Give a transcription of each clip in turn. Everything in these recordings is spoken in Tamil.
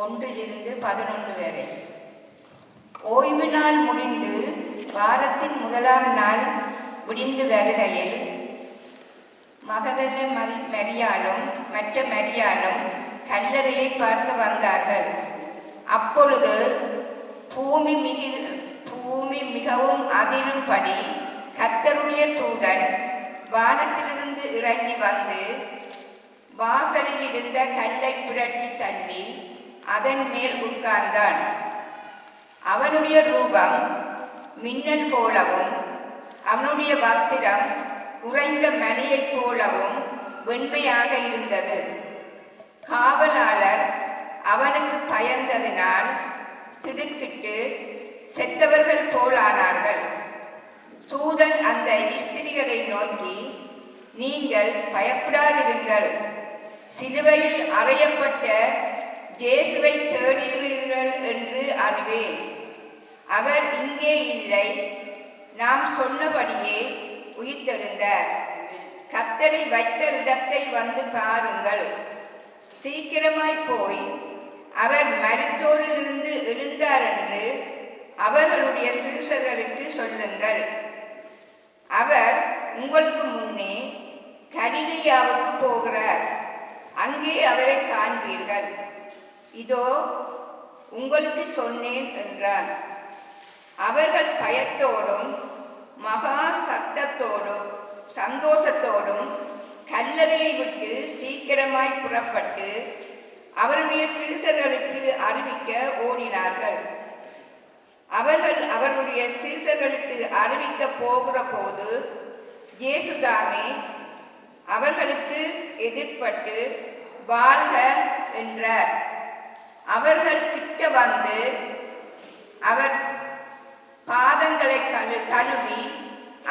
1-11 வரை. ஓய்வு நாள் முடிந்து வாரத்தின் முதலாம் நாள் முடிந்து வருகையில் மகதல மரியாளும் மற்ற மரியாளும் கல்லறையை பார்க்க வந்தார்கள். அப்பொழுது பூமி மிகவும் அதிரும்படி கர்த்தருடைய தூதன் வானத்திலிருந்து இறங்கி வந்து வாசலில் இருந்த கல்லை புரட்டி தள்ளி அதன் மேல் உட்கார்ந்தான். அவனுடைய ரூபம் மின்னல் போலவும் அவனுடைய வஸ்திரம் உறைந்த மலையைப் போலவும் வெண்மையாக இருந்தது. காவலாளர் அவனுக்கு பயந்ததினால் திடுக்கிட்டு செத்தவர்கள் போலானார்கள். தூதன் அந்த ஸ்திரீகளை நோக்கி, நீங்கள் பயப்படாதிருங்கள், சிலுவையில் அறையப்பட்ட இயேசுவை தேடுகிறீர்கள் என்று அறிவேன். அவர் இங்கே இல்லை, நாம் சொன்னபடியே உயிர்த்தெழுந்தார். கர்த்தரை வைத்த இடத்தை வந்து பாருங்கள். சீக்கிரமாய் போய் அவர் மரித்தோரிலிருந்து எழுந்தார் என்று அவர்களுடைய சீஷர்களுக்கு சொல்லுங்கள். அவர் உங்களுக்கு முன்னே கலிலேயாவுக்கு போகிறார், அங்கே அவரை காண்பீர்கள். இதோ உங்களுக்கு சொன்னேன் என்றான். அவர்கள் பயத்தோடும் மகா சத்தத்தோடும் சந்தோஷத்தோடும் கல்லறையை விட்டு சீக்கிரமாய் புறப்பட்டு அவருடைய சீஷர்களுக்கு அறிவிக்க ஓடினார்கள். அவர்கள் அவருடைய சீஷர்களுக்கு அறிவிக்க போகிற போது இயேசுதாமே அவர்களுக்கு எதிர்பட்டு வாழ்க என்றார். அவர்கள் கிட்ட வந்து அவர் பாதங்களை தழுவி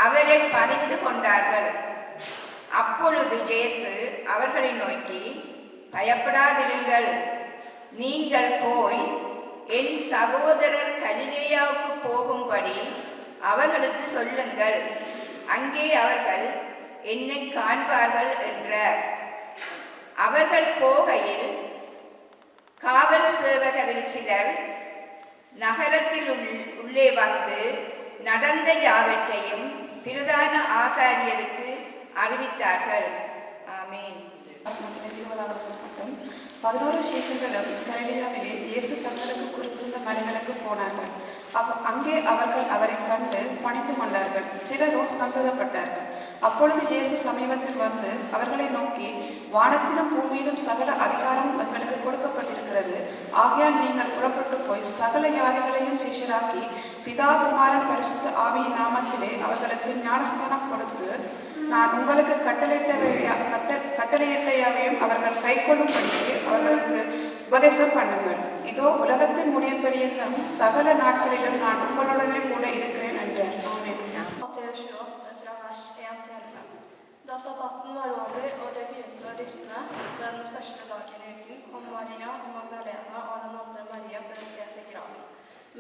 அவரை பணிந்து கொண்டார்கள். அப்பொழுது இயேசு அவர்களை நோக்கி, பயப்படாதிருங்கள், நீங்கள் போய் என் சகோதரர் கலிலேயாவுக்கு போகும்படி அவர்களுக்கு சொல்லுங்கள், அங்கே அவர்கள் என்னை காண்பார்கள் என்றார். அவர்கள் போகையில் காவல் சேவகரில் சிலர் நகரத்தில் உள்ளே வந்து நடந்த யாவற்றையும் பிரதான ஆசாரியருக்கு அறிவித்தார்கள். ஆமீன். 11 சீஷர்களும் கலிலேயாவிலே இயேசு தங்களுக்கு குறித்திருந்த மலைகளுக்கு போனார்கள். அங்கே அவர்கள் அவரை கண்டு பணிந்து கொண்டார்கள். சிலரோ சந்தோஷப்பட்டார்கள். அப்பொழுது இயேசு சமீபத்தில் வந்து அவர்களை நோக்கி, வானத்திலும் பூமியிலும் சகல அதிகாரமும் எங்களுக்கு கொடுக்கப்பட்டிருக்கிறது. ஆகையால் நீங்கள் புறப்பட்டு போய் சகல யாதிகளையும் சிஷ்யராக்கி பிதா குமாரன் பரிசுத்த ஆவியின் நாமத்திலே அவர்களுக்கு ஞானஸ்தானம் கொடுத்து, நான் உங்களுக்கு கட்டளையிட்டையாவையும் அவர்கள் கைக்கொள்ளும்படிக்கு அவர்களுக்கு உபதேசம் பண்ணுங்கள். இதோ உலகத்தின் முடிய பரியந்தம் சகல நாட்களிலும் நான் உங்களுடனே கூட இருக்கிறேன் என்றார். ஆமென். Da sabbaten var over og det begynte å lysne den første dagen i uken, kom Maria, Magdalena og den andre Maria for å se til graven.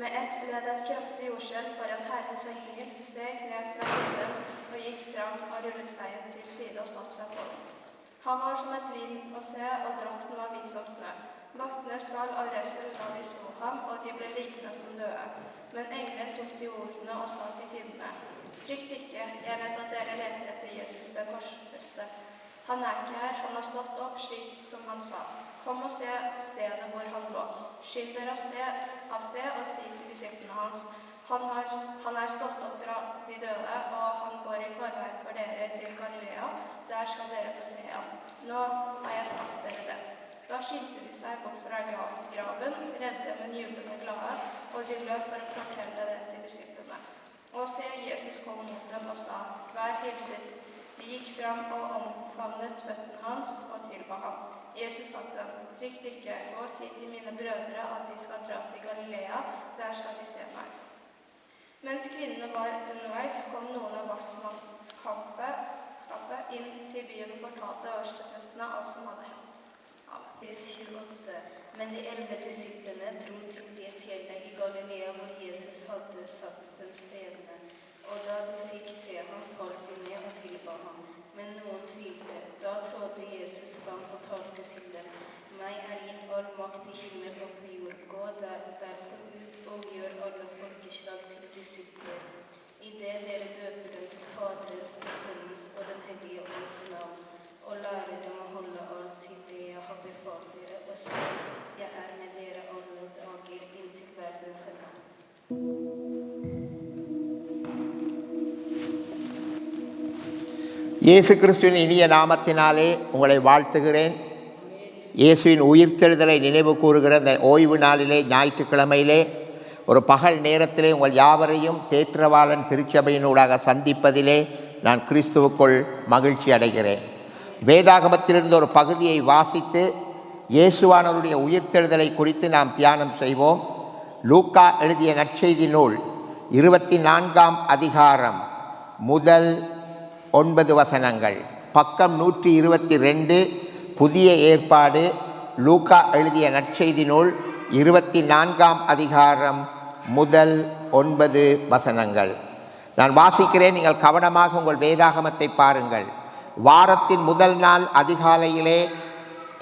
Med ett ble det et kraftig jordskjelv, for en Herrens engel steg ned fra himmelen og gikk fram av rullesteinen til side og satte seg på den. Han var som et lyn å se, og drakten var hvit som snø. Vaktene skalv av redsel da de så ham, og de ble liggende som døde. Men engelen tok til ordene og sa til kvinnene, frykt ikke, jeg vet at dere leter etter Jesus den korsfeste. Han er ikke her, han har stått opp slik som han sa. Kom og se stedet hvor han lå. Skynd dere av sted og si til disiplene hans, han er stått opp fra de døde, og han går i forveien for dere til Galilea. Der skal dere få se ham. Nå har jeg sagt dere det. Da skyndte de seg bort fra graven, redde, men jublende glade, og de løp for å fortelle det til disiplene. Og se, Jesus kom mot dem og sa, vær hilset. De gikk fram og omfavnet føttene hans og tilba ham. Jesus sa til dem, frykt ikke, gå og si til mine brødre at de skal dra til Galilea, der skal de se meg. Mens kvinnene var underveis, kom noen av vaktmannskapet inn til byen og fortalte øversteprestene alt som hadde hendt. Amen. 28. Men de 11 disiplene dro til det fjellet i Galilea hvor Jesus hadde satt dem stedene. Og da de fikk se ham, falt de ned og tilba ham. Men noen tvilte. Da trådte Jesus fram og talte til dem. Meg er gitt all makt i himmel og på இயேசு கிறிஸ்துவின் இனிய நாமத்தினாலே உங்களை வாழ்த்துகிறேன். இயேசுவின் உயிர்த்தெழுதலை நினைவு கூறுகிற இந்த ஓய்வு நாளிலே, ஞாயிற்றுக்கிழமையிலே, ஒரு பகல் நேரத்திலே உங்கள் யாவரையும் தேற்றவாளன் திருச்சபையினூடாக சந்திப்பதிலே நான் கிறிஸ்துவுக்குள் மகிழ்ச்சி அடைகிறேன். வேதாகமத்திலிருந்து ஒரு பகுதியை வாசித்து இயேசுவானவருடைய உயிர்த்தெழுதலை குறித்து நாம் தியானம் செய்வோம். லூக்கா எழுதிய நற்செய்தி நூல் 24ஆம் அதிகாரம் முதல் 9 வசனங்கள், பக்கம் 122, புதிய ஏற்பாடு, லூக்கா எழுதிய நற்செய்தி நூல் 24ஆம் அதிகாரம் முதல் 9 வசனங்கள். நான் வாசிக்கிறேன், நீங்கள் கவனமாக உங்கள் வேதாகமத்தை பாருங்கள். வாரத்தின் முதல் நாள் அதிகாலையிலே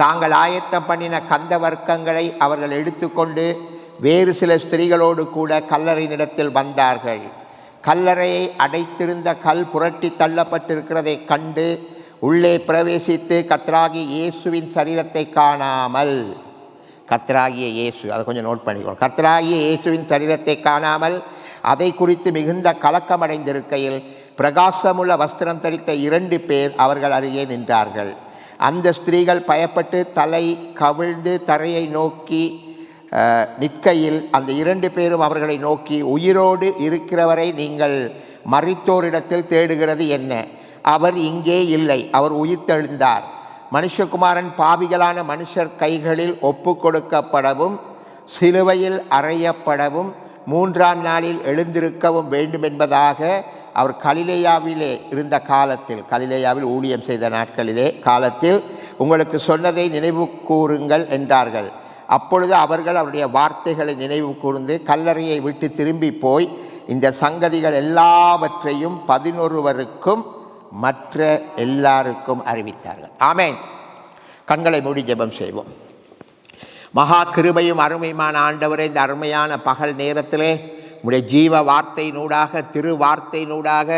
தாங்கள் ஆயத்தம் பண்ணின கந்த வர்க்கங்களை அவர்கள் எடுத்துக்கொண்டு வேறு சில ஸ்திரீகளோடு கூட கல்லறையினிடத்தில் வந்தார்கள். கல்லறையை அடைத்திருந்த கல் புரட்டி தள்ளப்பட்டிருக்கிறதை கண்டு உள்ளே பிரவேசித்து கர்த்தராகிய இயேசுவின் சரீரத்தை காணாமல், கர்த்தராகிய இயேசு, அதை கொஞ்சம் நோட் பண்ணிக்கணும், கர்த்தராகிய இயேசுவின் சரீரத்தை காணாமல் அதை குறித்து மிகுந்த கலக்கமடைந்திருக்கையில் பிரகாசமுள்ள வஸ்திரம் தரித்த 2 பேர் அவர்கள் அருகே நின்றார்கள். அந்த ஸ்திரீகள் பயப்பட்டு தலை கவிழ்ந்து தரையை நோக்கி நிற்கையில் அந்த 2 பேரும் அவர்களை நோக்கி, உயிரோடு இருக்கிறவரை நீங்கள் மரித்தோரிடத்தில் தேடுகிறது என்ன? அவர் இங்கே இல்லை, அவர் உயிர்த்தெழுந்தார். மனுஷகுமாரன் பாவிகளான மனுஷர் கைகளில் ஒப்பு கொடுக்கப்படவும் சிலுவையில் அறையப்படவும் 3ஆம் நாளில் எழுந்திருக்கவும் வேண்டும் என்பதாக அவர் கலிலேயாவிலே இருந்த காலத்தில், கலிலேயாவில் ஊழியம் செய்த நாட்களிலே காலத்தில் உங்களுக்கு சொன்னதை நினைவு கூறுங்கள் என்றார்கள். அப்பொழுது அவர்கள் அவருடைய வார்த்தைகளை நினைவு கூர்ந்து கல்லறையை விட்டு திரும்பி போய் இந்த சங்கதிகள் எல்லாவற்றையும் 11 மற்ற எல்லாருக்கும் அறிவித்தார்கள். ஆமேன். கண்களை மூடி ஜெபம் செய்வோம். மகா கிருபையும் அருமையுமான ஆண்டவரே, இந்த அருமையான பகல் நேரத்திலே உடைய ஜீவ வார்த்தையினூடாக, திரு வார்த்தையினூடாக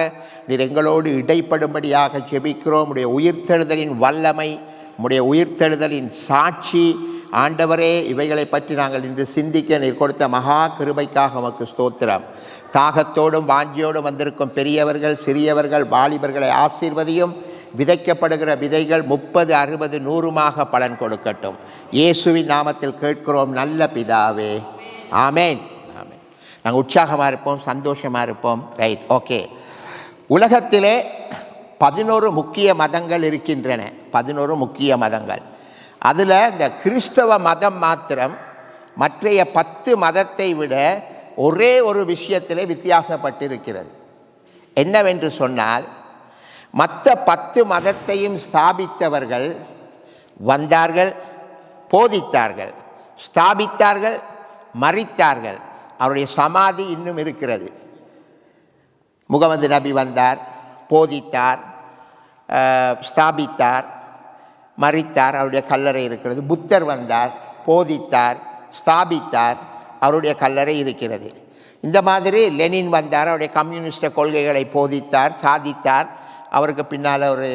நீர் எங்களோடு இடைப்படும்படியாக ஜெபிக்கிறோம். உடைய உயிர்த்தெழுதலின் வல்லமை, உடைய உயிர்த்தெழுதலின் சாட்சி ஆண்டவரே, இவைகளை பற்றி நாங்கள் இன்று சிந்திக்க நீர் கொடுத்த மகா கிருபைக்காக உமக்கு ஸ்தோத்திரம். தாகத்தோடும் வாஞ்சியோடும் வந்திருக்கும் பெரியவர்கள், சிறியவர்கள், வாலிபர்களை ஆசீர்வதியும். விதைக்கப்படுகிற விதைகள் 30, 60, 100மாக பலன் கொடுக்கட்டும். இயேசுவின் நாமத்தில் கேட்கிறோம் நல்ல பிதாவே, ஆமேன். ஆமேன். நாங்கள் உற்சாகமாக இருப்போம், சந்தோஷமாக இருப்போம். Right, okay. உலகத்திலே 11 முக்கிய மதங்கள் இருக்கின்றன. 11 முக்கிய மதங்கள். அதில் இந்த கிறிஸ்தவ மதம் மாத்திரம் மற்றைய 10 மதத்தை விட ஒரே ஒரு விஷயத்திலே வித்தியாசப்பட்டிருக்கிறது. என்னவென்று சொன்னால், மற்ற 10 மதத்தையும் ஸ்தாபித்தவர்கள் வந்தார்கள், போதித்தார்கள், ஸ்தாபித்தார்கள், மரித்தார்கள். அவருடைய சமாதி இன்னும் இருக்கிறது. முகமது நபி வந்தார், போதித்தார், ஸ்தாபித்தார், மரித்தார், அவருடைய கல்லறை இருக்கிறது. புத்தர் வந்தார், போதித்தார், ஸ்தாபித்தார், அவருடைய கல்லறை இருக்கிறது. இந்த மாதிரி லெனின் வந்தார், அவருடைய கம்யூனிஸ்ட கொள்கைகளை போதித்தார், சாதித்தார். அவருக்கு பின்னால் ஒரு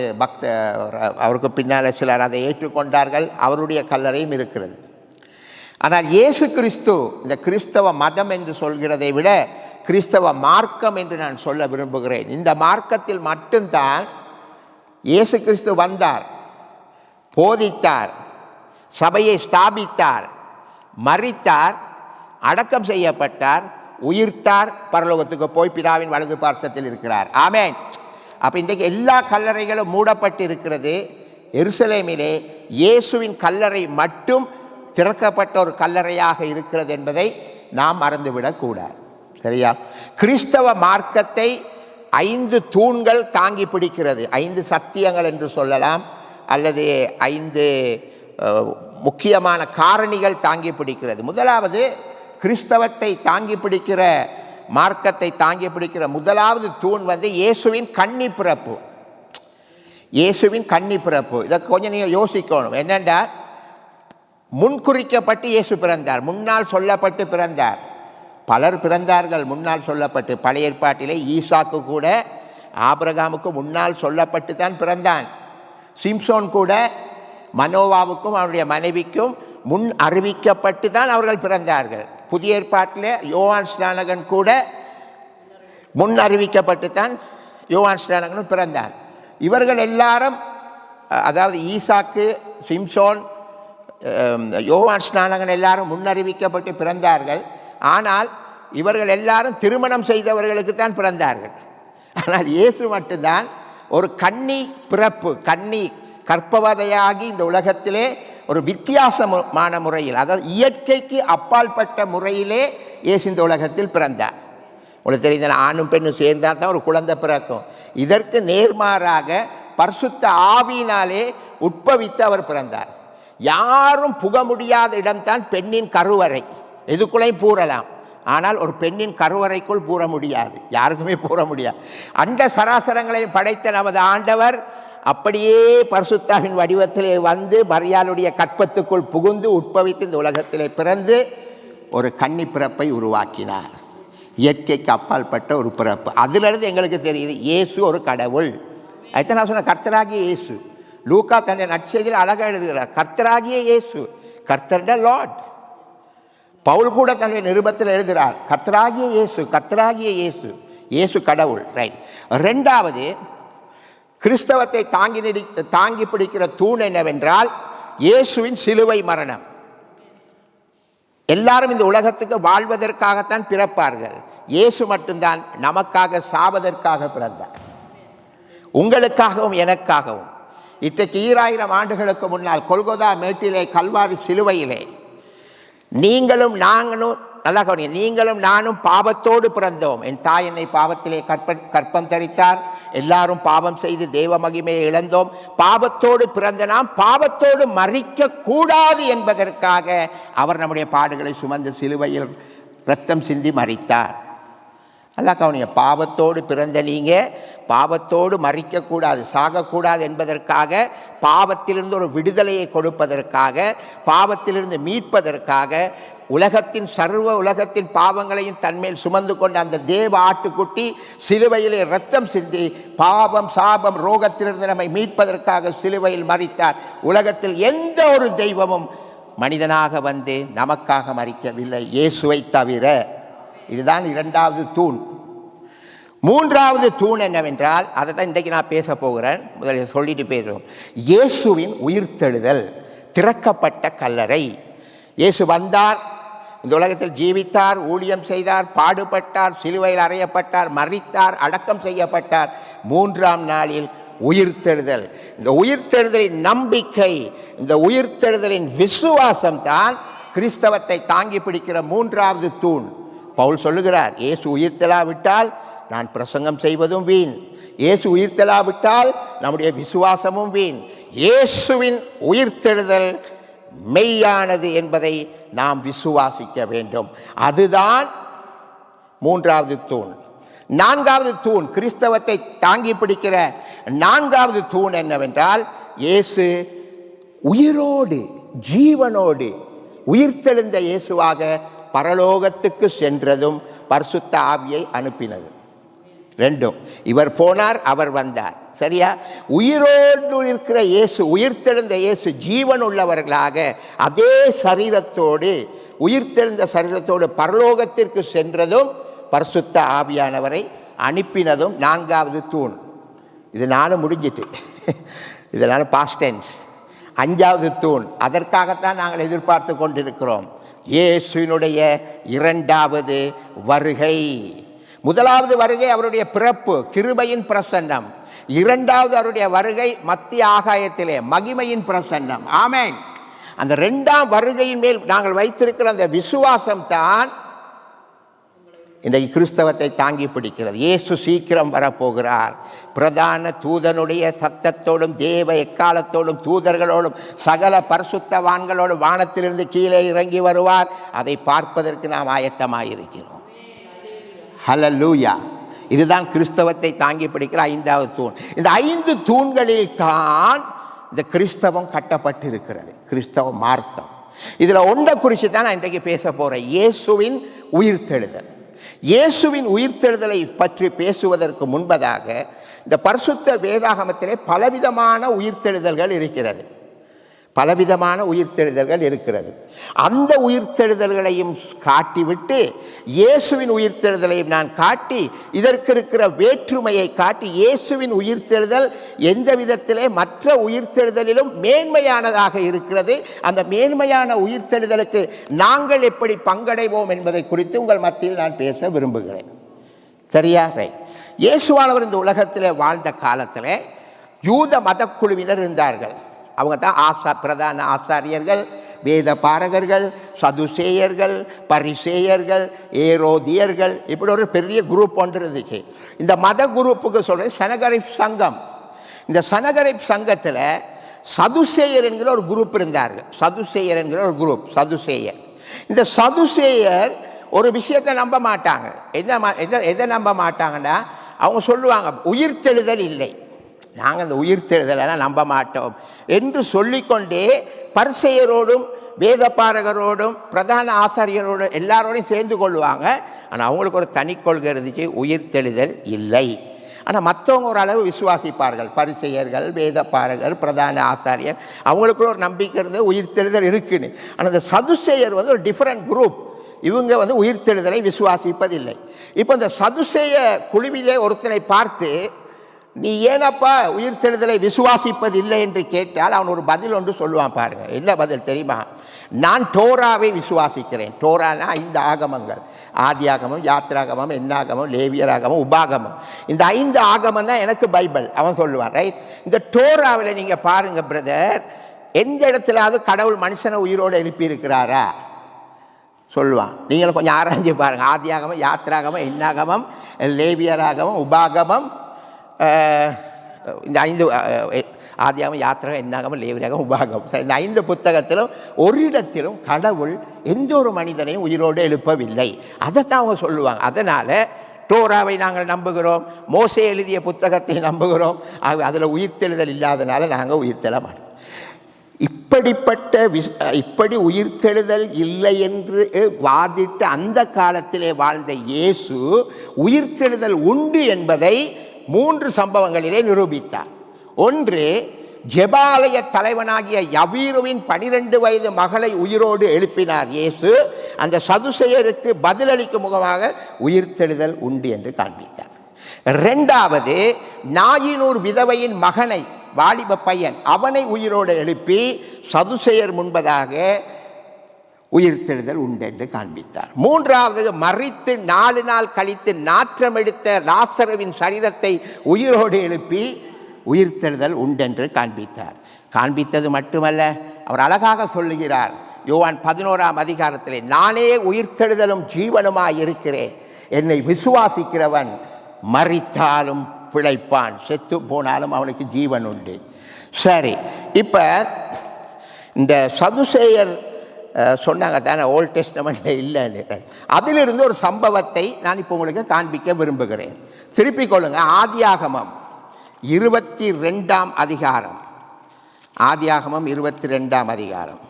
அவருக்கு பின்னால் சிலர் அதை ஏற்றுக்கொண்டார்கள், அவருடைய கல்லறையும் இருக்கிறது. ஆனால் இயேசு கிறிஸ்து, இந்த கிறிஸ்தவ மதம் என்று சொல்கிறதை விட கிறிஸ்தவ மார்க்கம் என்று நான் சொல்ல விரும்புகிறேன். இந்த மார்க்கத்தில் மட்டும்தான் இயேசு கிறிஸ்து வந்தார், போதித்தார், சபையை ஸ்தாபித்தார், மரித்தார், அடக்கம் செய்யப்பட்டார், உயிர்த்தார், பரலோகத்துக்கு போய் பிதாவின் வலது பார்சத்தில் இருக்கிறார். ஆமேன். அப்போ இன்றைக்கு எல்லா கல்லறைகளும் மூடப்பட்டு இருக்கிறது. எருசலேமிலே இயேசுவின் கல்லறை மட்டும் திறக்கப்பட்ட ஒரு கல்லறையாக இருக்கிறது என்பதை நாம் மறந்துவிடக்கூடாது. சரியா? கிறிஸ்தவ மார்க்கத்தை 5 தூண்கள் தாங்கி பிடிக்கிறது. 5 சத்தியங்கள் என்று சொல்லலாம், அல்லது 5 முக்கியமான காரணிகள் தாங்கி பிடிக்கிறது. முதலாவது, கிறிஸ்தவத்தை தாங்கி பிடிக்கிற, மார்க்கத்தை தாங்கி பிடிக்கிற முதலாவது தூண் இயேசுவின் கன்னி பிறப்பு. இயேசுவின் கன்னி பிறப்பு. இதை கொஞ்சம் நீங்கள் யோசிக்கணும். என்னென்னா, முன்குறிக்கப்பட்டு இயேசு பிறந்தார், முன்னால் சொல்லப்பட்டு பிறந்தார். பலர் பிறந்தார்கள் முன்னால் சொல்லப்பட்டு. பழைய ஏற்பாட்டிலே ஈசாக்கு கூட ஆபிரகாமுக்கு முன்னால் சொல்லப்பட்டு தான் பிறந்தான். சிம்சோன் கூட மனோவாவுக்கும் அவருடைய மனைவிக்கும் முன் அறிவிக்கப்பட்டு தான் அவர்கள் பிறந்தார்கள். புதிய ஏற்பாட்டில் யோவான் ஸ்நானகன் கூட முன் அறிவிக்கப்பட்டு தான் யோவான் ஸ்நானகனும் பிறந்தான். இவர்கள் எல்லாரும், அதாவது ஈசாக்கு, சிம்சோன், யோவான் ஸ்நானகன் எல்லாரும் முன்னறிவிக்கப்பட்டு பிறந்தார்கள். ஆனால் இவர்கள் எல்லாரும் திருமணம் செய்தவர்களுக்கு தான் பிறந்தார்கள். ஆனால் இயேசு மட்டும்தான் ஒரு கன்னி பிறப்பு, கன்னி கற்பவதையாகி இந்த உலகத்திலே ஒரு வித்தியாசமான முறையில், அதாவது இயற்கைக்கு அப்பாற்பட்ட முறையிலே இயேசு இந்த உலகத்தில் பிறந்தார். உங்களுக்கு தெரிந்த ஆணும் பெண்ணும் சேர்ந்தால் தான் ஒரு குழந்தை பிறக்கும். இதற்கு நேர்மாறாக பரிசுத்த ஆவியினாலே உட்பவித்து அவர் பிறந்தார். யாரும் புக முடியாத இடம்தான் பெண்ணின் கருவறை. எதுக்குள்ளேயும் பூரலாம், ஆனால் ஒரு பெண்ணின் கருவறைக்குள் பூர முடியாது, யாருக்குமே பூர முடியாது. அண்ட சராசரங்களையும் படைத்த நமது ஆண்டவர் அப்படியே பரிசுத்தாவின் வடிவத்திலே வந்து மரியாளுடைய கற்பத்துக்குள் புகுந்து உட்பவித்து இந்த உலகத்திலே பிறந்து ஒரு கன்னி பிறப்பை உருவாக்கினார். இயற்கைக்கு அப்பாற்பட்ட ஒரு பிறப்பு. அதிலிருந்து எங்களுக்கு தெரியுது இயேசு ஒரு கடவுள். அதுதான் நான் சொன்ன கர்த்தராகிய இயேசு. லூக்கா தன்னுடைய நற்செய்தியில் அழகாக எழுதுகிறார், கர்த்தராகிய இயேசு, கர்த்தர்ட லார்ட். பவுல் கூட தன்னுடைய நிருபத்தில் எழுதுகிறார், கர்த்தராகிய இயேசு, கர்த்தராகிய இயேசு, இயேசு கடவுள். ரைட். ரெண்டாவது, கிறிஸ்தவத்தை தாங்கி பிடிக்கிற தூண் என்னவென்றால் இயேசுவின் சிலுவை மரணம். எல்லாரும் இந்த உலகத்துக்கு வாழ்வதற்காகத்தான் பிறப்பார்கள். இயேசு மட்டும்தான் நமக்காக சாவதற்காக பிறந்தார், உங்களுக்காகவும் எனக்காகவும். இன்றைக்கு 2000 ஆண்டுகளுக்கு முன்னால் கொல்கொதா மேட்டிலே, கல்வாரி சிலுவையிலே நீங்களும் நாங்களும், நல்லா கவனிங்க, நீங்களும் நானும் பாவத்தோடு பிறந்தோம். என் தாய் என்னை பாவத்திலே கற்பம் தரித்தார். எல்லாரும் பாவம் செய்து தேவ மகிமையை இழந்தோம். பாவத்தோடு பிறந்த நாம் பாவத்தோடு மறிக்க கூடாது என்பதற்காக அவர் நம்முடைய பாடுகளை சுமந்து சிலுவையில் இரத்தம் சிந்தி மரித்தார். நல்லா கவனிங்க, பாவத்தோடு பிறந்த நீங்கள் பாவத்தோடு மறிக்கக்கூடாது, சாகக்கூடாது என்பதற்காக, பாவத்திலிருந்து ஒரு விடுதலையை கொடுப்பதற்காக, பாவத்திலிருந்து மீட்பதற்காக, உலகத்தின் பாவங்களையும் தன்மேல் சுமந்து கொண்ட அந்த தேவ ஆட்டுக்குட்டி சிலுவையிலே இரத்தம் சிந்தி பாவம், சாபம், ரோகத்திலிருந்து நம்மை மீட்பதற்காக சிலுவையில் மரித்தார். உலகத்தில் எந்த ஒரு தெய்வமும் மனிதனாக வந்து நமக்காக மரிக்கவில்லை, இயேசுவை தவிர. இதுதான் இரண்டாவது தூண். மூன்றாவது தூண் என்னவென்றால், அதை தான் இன்றைக்கு நான் பேச போகிறேன். முதலில் சொல்லிட்டு பேசுவோம். இயேசுவின் உயிர்த்தெழுதல், திறக்கப்பட்ட கல்லறை. இயேசு வந்தார், இந்த உலகத்தில் ஜீவித்தார், ஊழியம் செய்தார், பாடுபட்டார், சிலுவையில் அறையப்பட்டார், மரித்தார், அடக்கம் செய்யப்பட்டார். 3ஆம் நாளில் உயிர்த்தெழுதல். இந்த உயிர்த்தெழுதலின் நம்பிக்கை, இந்த உயிர்த்தெழுதலின் விசுவாசம் தான் கிறிஸ்தவத்தை தாங்கி பிடிக்கிற 3ஆவது தூண். பவுல் சொல்லுகிறார், இயேசு உயிர்த்தெழாவிட்டால் நான் பிரசங்கம் செய்வதும் வீண், இயேசு உயிர்த்தெழாவிட்டால் நம்முடைய விசுவாசமும் வீண். இயேசுவின் உயிர்த்தெழுதல் மெய்யானது என்பதை நாம் விசுவாசிக்க வேண்டும். அதுதான் 3ஆவது தூண். 4ஆவது தூண், கிறிஸ்தவத்தை தாங்கி பிடிக்கிற 4ஆவது தூண் என்னவென்றால், இயேசு உயிரோடு ஜீவனோடு உயிர்த்தெழுந்த இயேசுவாக பரலோகத்துக்கு சென்றதும் பரிசுத்த ஆவியை அனுப்பினது. ரெண்டும், இவர் போனார், அவர் வந்தார். சரியா? உயிரோடு இருக்கிற இயேசு, உயிர்த்தெழுந்த இயேசு ஜீவன் உள்ளவர்களாக அதே சரீரத்தோடு, உயிர்த்தெழுந்த சரீரத்தோடு பரலோகத்திற்கு சென்றதும் பரிசுத்த ஆவியானவரை அனுப்பினதும் 4ஆவது தூண். இது 4 முடிஞ்சிட்டு, இதனால் பாஸ்ட் டென்ஸ். 5ஆவது தூண், அதற்காகத்தான் நாங்கள் எதிர்பார்த்து கொண்டிருக்கிறோம், இயேசுவினுடைய 2வது வருகை. 1வது வருகை அவருடைய பிறப்பு, கிருபையின் பிரசன்னம். 2வது அவருடைய வருகை மத்திய ஆகாயத்திலே மகிமையின் பிரசன்னம். ஆமென். அந்த 2ஆம் வருகையின் மேல் நாங்கள் வைத்திருக்கிற அந்த விசுவாசம் தான் இன்றைக்கு கிறிஸ்தவத்தை தாங்கி பிடிக்கிறது. இயேசு சீக்கிரம் வரப்போகிறார். பிரதான தூதனுடைய சத்தத்தோடும் தேவ எக்காலத்தோடும் தூதர்களோடும் சகல பரிசுத்தவான்களோடும் வானத்திலிருந்து கீழே இறங்கி வருவார். அதை பார்ப்பதற்கு நாம் ஆயத்தமாயிருக்கிறோம். ஹல்லேலூயா. இதுதான் கிறிஸ்தவத்தை தாங்கி பிடிக்கிற 5வது தூண். இந்த 5 தூண்களில் தான் இந்த கிறிஸ்தவம் கட்டப்பட்டிருக்கிறது, கிறிஸ்தவ மார்க்கம். இதில் ஒன்றை குறித்து தான் நான் இன்றைக்கு பேச போகிறேன், இயேசுவின் உயிர்த்தெழுதல். இயேசுவின் உயிர்த்தெழுதலை பற்றி பேசுவதற்கு முன்பதாக, இந்த பரிசுத்த வேதாகமத்திலே பலவிதமான உயிர்த்தெழுதல்கள் இருக்கிறது. பலவிதமான உயிர்த்தெழுதல்கள் இருக்கிறது. அந்த உயிர்த்தெழுதல்களையும் காட்டிவிட்டு இயேசுவின் உயிர்த்தெழுதலையும் நான் காட்டி இதற்கு இருக்கிற வேற்றுமையை காட்டி இயேசுவின் உயிர்த்தெழுதல் எந்த விதத்திலே மற்ற உயிர்த்தெழுதலிலும் மேன்மையானதாக இருக்கிறது, அந்த மேன்மையான உயிர்த்தெழுதலுக்கு நாங்கள் எப்படி பங்கடைவோம் என்பதை குறித்து உங்கள் மத்தியில் நான் பேச விரும்புகிறேன். சரியா? இயேசுவானவர் இந்த உலகத்தில் வாழ்ந்த காலத்தில் யூத மதக்குழுவினர் இருந்தார்கள். அவங்க தான் பிரதான ஆசாரியர்கள், வேத பாரகர்கள், சதுசேயர்கள், பரிசேயர்கள், ஏரோதியர்கள், இப்படி ஒரு பெரிய குரூப் ஒன்று இருந்துச்சு. இந்த மத குரூப்புக்கு சொல்கிறது சனகரிப் சங்கம். இந்த சனகரிப் சங்கத்தில் சதுசேயர் என்கிற ஒரு குரூப் இருந்தார்கள். சதுசேயர் என்கிற ஒரு குரூப், சதுசேயர். இந்த சதுசேயர் ஒரு விஷயத்தை நம்ப மாட்டாங்க. எதை நம்ப மாட்டாங்கன்னா, அவங்க சொல்லுவாங்க உயிர்த்தெழுதல் இல்லை, நாங்கள் இந்த உயிர்த்தெழுதலெல்லாம் நம்ப மாட்டோம் என்று சொல்லிக்கொண்டே பரிசேயரோடும் வேத பாரகரோடும் பிரதான ஆசாரியரோடும் எல்லாரோடையும் சேர்ந்து கொள்வாங்க. ஆனால் அவங்களுக்கு ஒரு தனி கொள்கை இருந்துச்சு, உயிர்த்தெழுதல் இல்லை. ஆனால் மற்றவங்க ஓரளவு விசுவாசிப்பார்கள். பரிசேயர்கள், வேத பாரகர், பிரதான ஆசாரியர், அவங்களுக்குள்ள ஒரு நம்பிக்கை இருந்தது உயிர்த்தெழுதல் இருக்குன்னு. ஆனால் இந்த சதுசேயர் ஒரு டிஃப்ரெண்ட் குரூப். இவங்க உயிர்த்தெழுதலை விசுவாசிப்பதில்லை. இப்போ இந்த சதுசேய குழுவிலே ஒருத்தனை பார்த்து நீ ஏனப்பா உயிர்த்தெழுதலை விசுவாசிப்பதில்லை என்று கேட்டால் அவன் ஒரு பதில் ஒன்று சொல்லுவான். பாருங்க, என்ன பதில் தெரியுமா? நான் டோராவை விசுவாசிக்கிறேன். டோரானா 5 ஆகமங்கள், ஆதி ஆகமம், யாத்ராகமம், எண்ணாகமம், லேவியராகமம், உபாகமம். இந்த 5 ஆகமம் தான் எனக்கு பைபிள். அவன் சொல்லுவான். ரைட், இந்த டோராவில் நீங்கள் பாருங்கள் பிரதர், எந்த இடத்துலாவது கடவுள் மனுஷனை உயிரோடு எழுப்பியிருக்கிறாரா சொல்லுவான். நீங்களும் கொஞ்சம் ஆராய்ச்சி பாருங்கள். ஆதியாகமம், யாத்ராகமம், எண்ணாகமம், லேவியராகமம், உபாகமம், இந்த 5 ஆதியாகமம், யாத்ராகம், எண்ணாகமம், லேவியராகமம், உபாகமம், இந்த 5 புத்தகத்திலும் ஒரு இடத்திலும் கடவுள் எந்த ஒரு மனிதனையும் உயிரோடு எழுப்பவில்லை. அதைத்தான் அவங்க சொல்லுவாங்க. அதனால் டோராவை நாங்கள் நம்புகிறோம், மோசே எழுதிய புத்தகத்தை நம்புகிறோம், அதில் உயிர்த்தெழுதல் இல்லாதனால நாங்கள் உயிர்த்தெழ மாட்டோம். இப்படி உயிர்த்தெழுதல் இல்லை என்று வாதிட்ட அந்த காலத்திலே வாழ்ந்த இயேசு உயிர்த்தெழுதல் உண்டு என்பதை 3 சம்பவங்களிலே நிரூபித்தார். ஒன்று, ஜெபாலய தலைவனாகிய யவீருவின் 12 வயது மகளை உயிரோடு எழுப்பினார் இயேசு. அந்த சதுசேயருக்கு பதிலளிக்கும் முகமாக உயிர்த்தெழுதல் உண்டு என்று காண்பித்தார். 2வது, நாயினூர் விதவையின் மகனை, வாலிப பையன், அவனை உயிரோடு எழுப்பி சதுசேயர் முன்பதாக உயிர்த்தெழுதல் உண்டு என்று காண்பித்தார். 3வது, மரித்து 4 நாள் கழித்து நாற்றம் எடுத்த லாசருவின் சரீரத்தை உயிரோடு எழுப்பி உயிர்த்தெழுதல் உண்டென்று காண்பித்தார். காண்பித்தது மட்டுமல்ல, அவர் அழகாக சொல்லுகிறார். யோவான் 11ஆம் அதிகாரத்திலே, நானே உயிர்த்தெழுதலும் ஜீவனுமாய் இருக்கிறேன், என்னை விசுவாசிக்கிறவன் மரித்தாலும் பிழைப்பான், செத்து போனாலும் அவனுக்கு ஜீவன் உண்டு. சரி, இப்போ இந்த சதுசேயர் சொன்னாங்க தானே ஓல்ட் டெஸ்டமெண்ட்ல இல்லைன்னு, அதிலிருந்து ஒரு சம்பவத்தை நான் இப்போ உங்களுக்கு காண்பிக்க விரும்புகிறேன். திருப்பிக் கொள்ளுங்க. ஆதியாகமம் 22ஆம் அதிகாரம். ஆதியாகமம் 22ஆம் அதிகாரம்.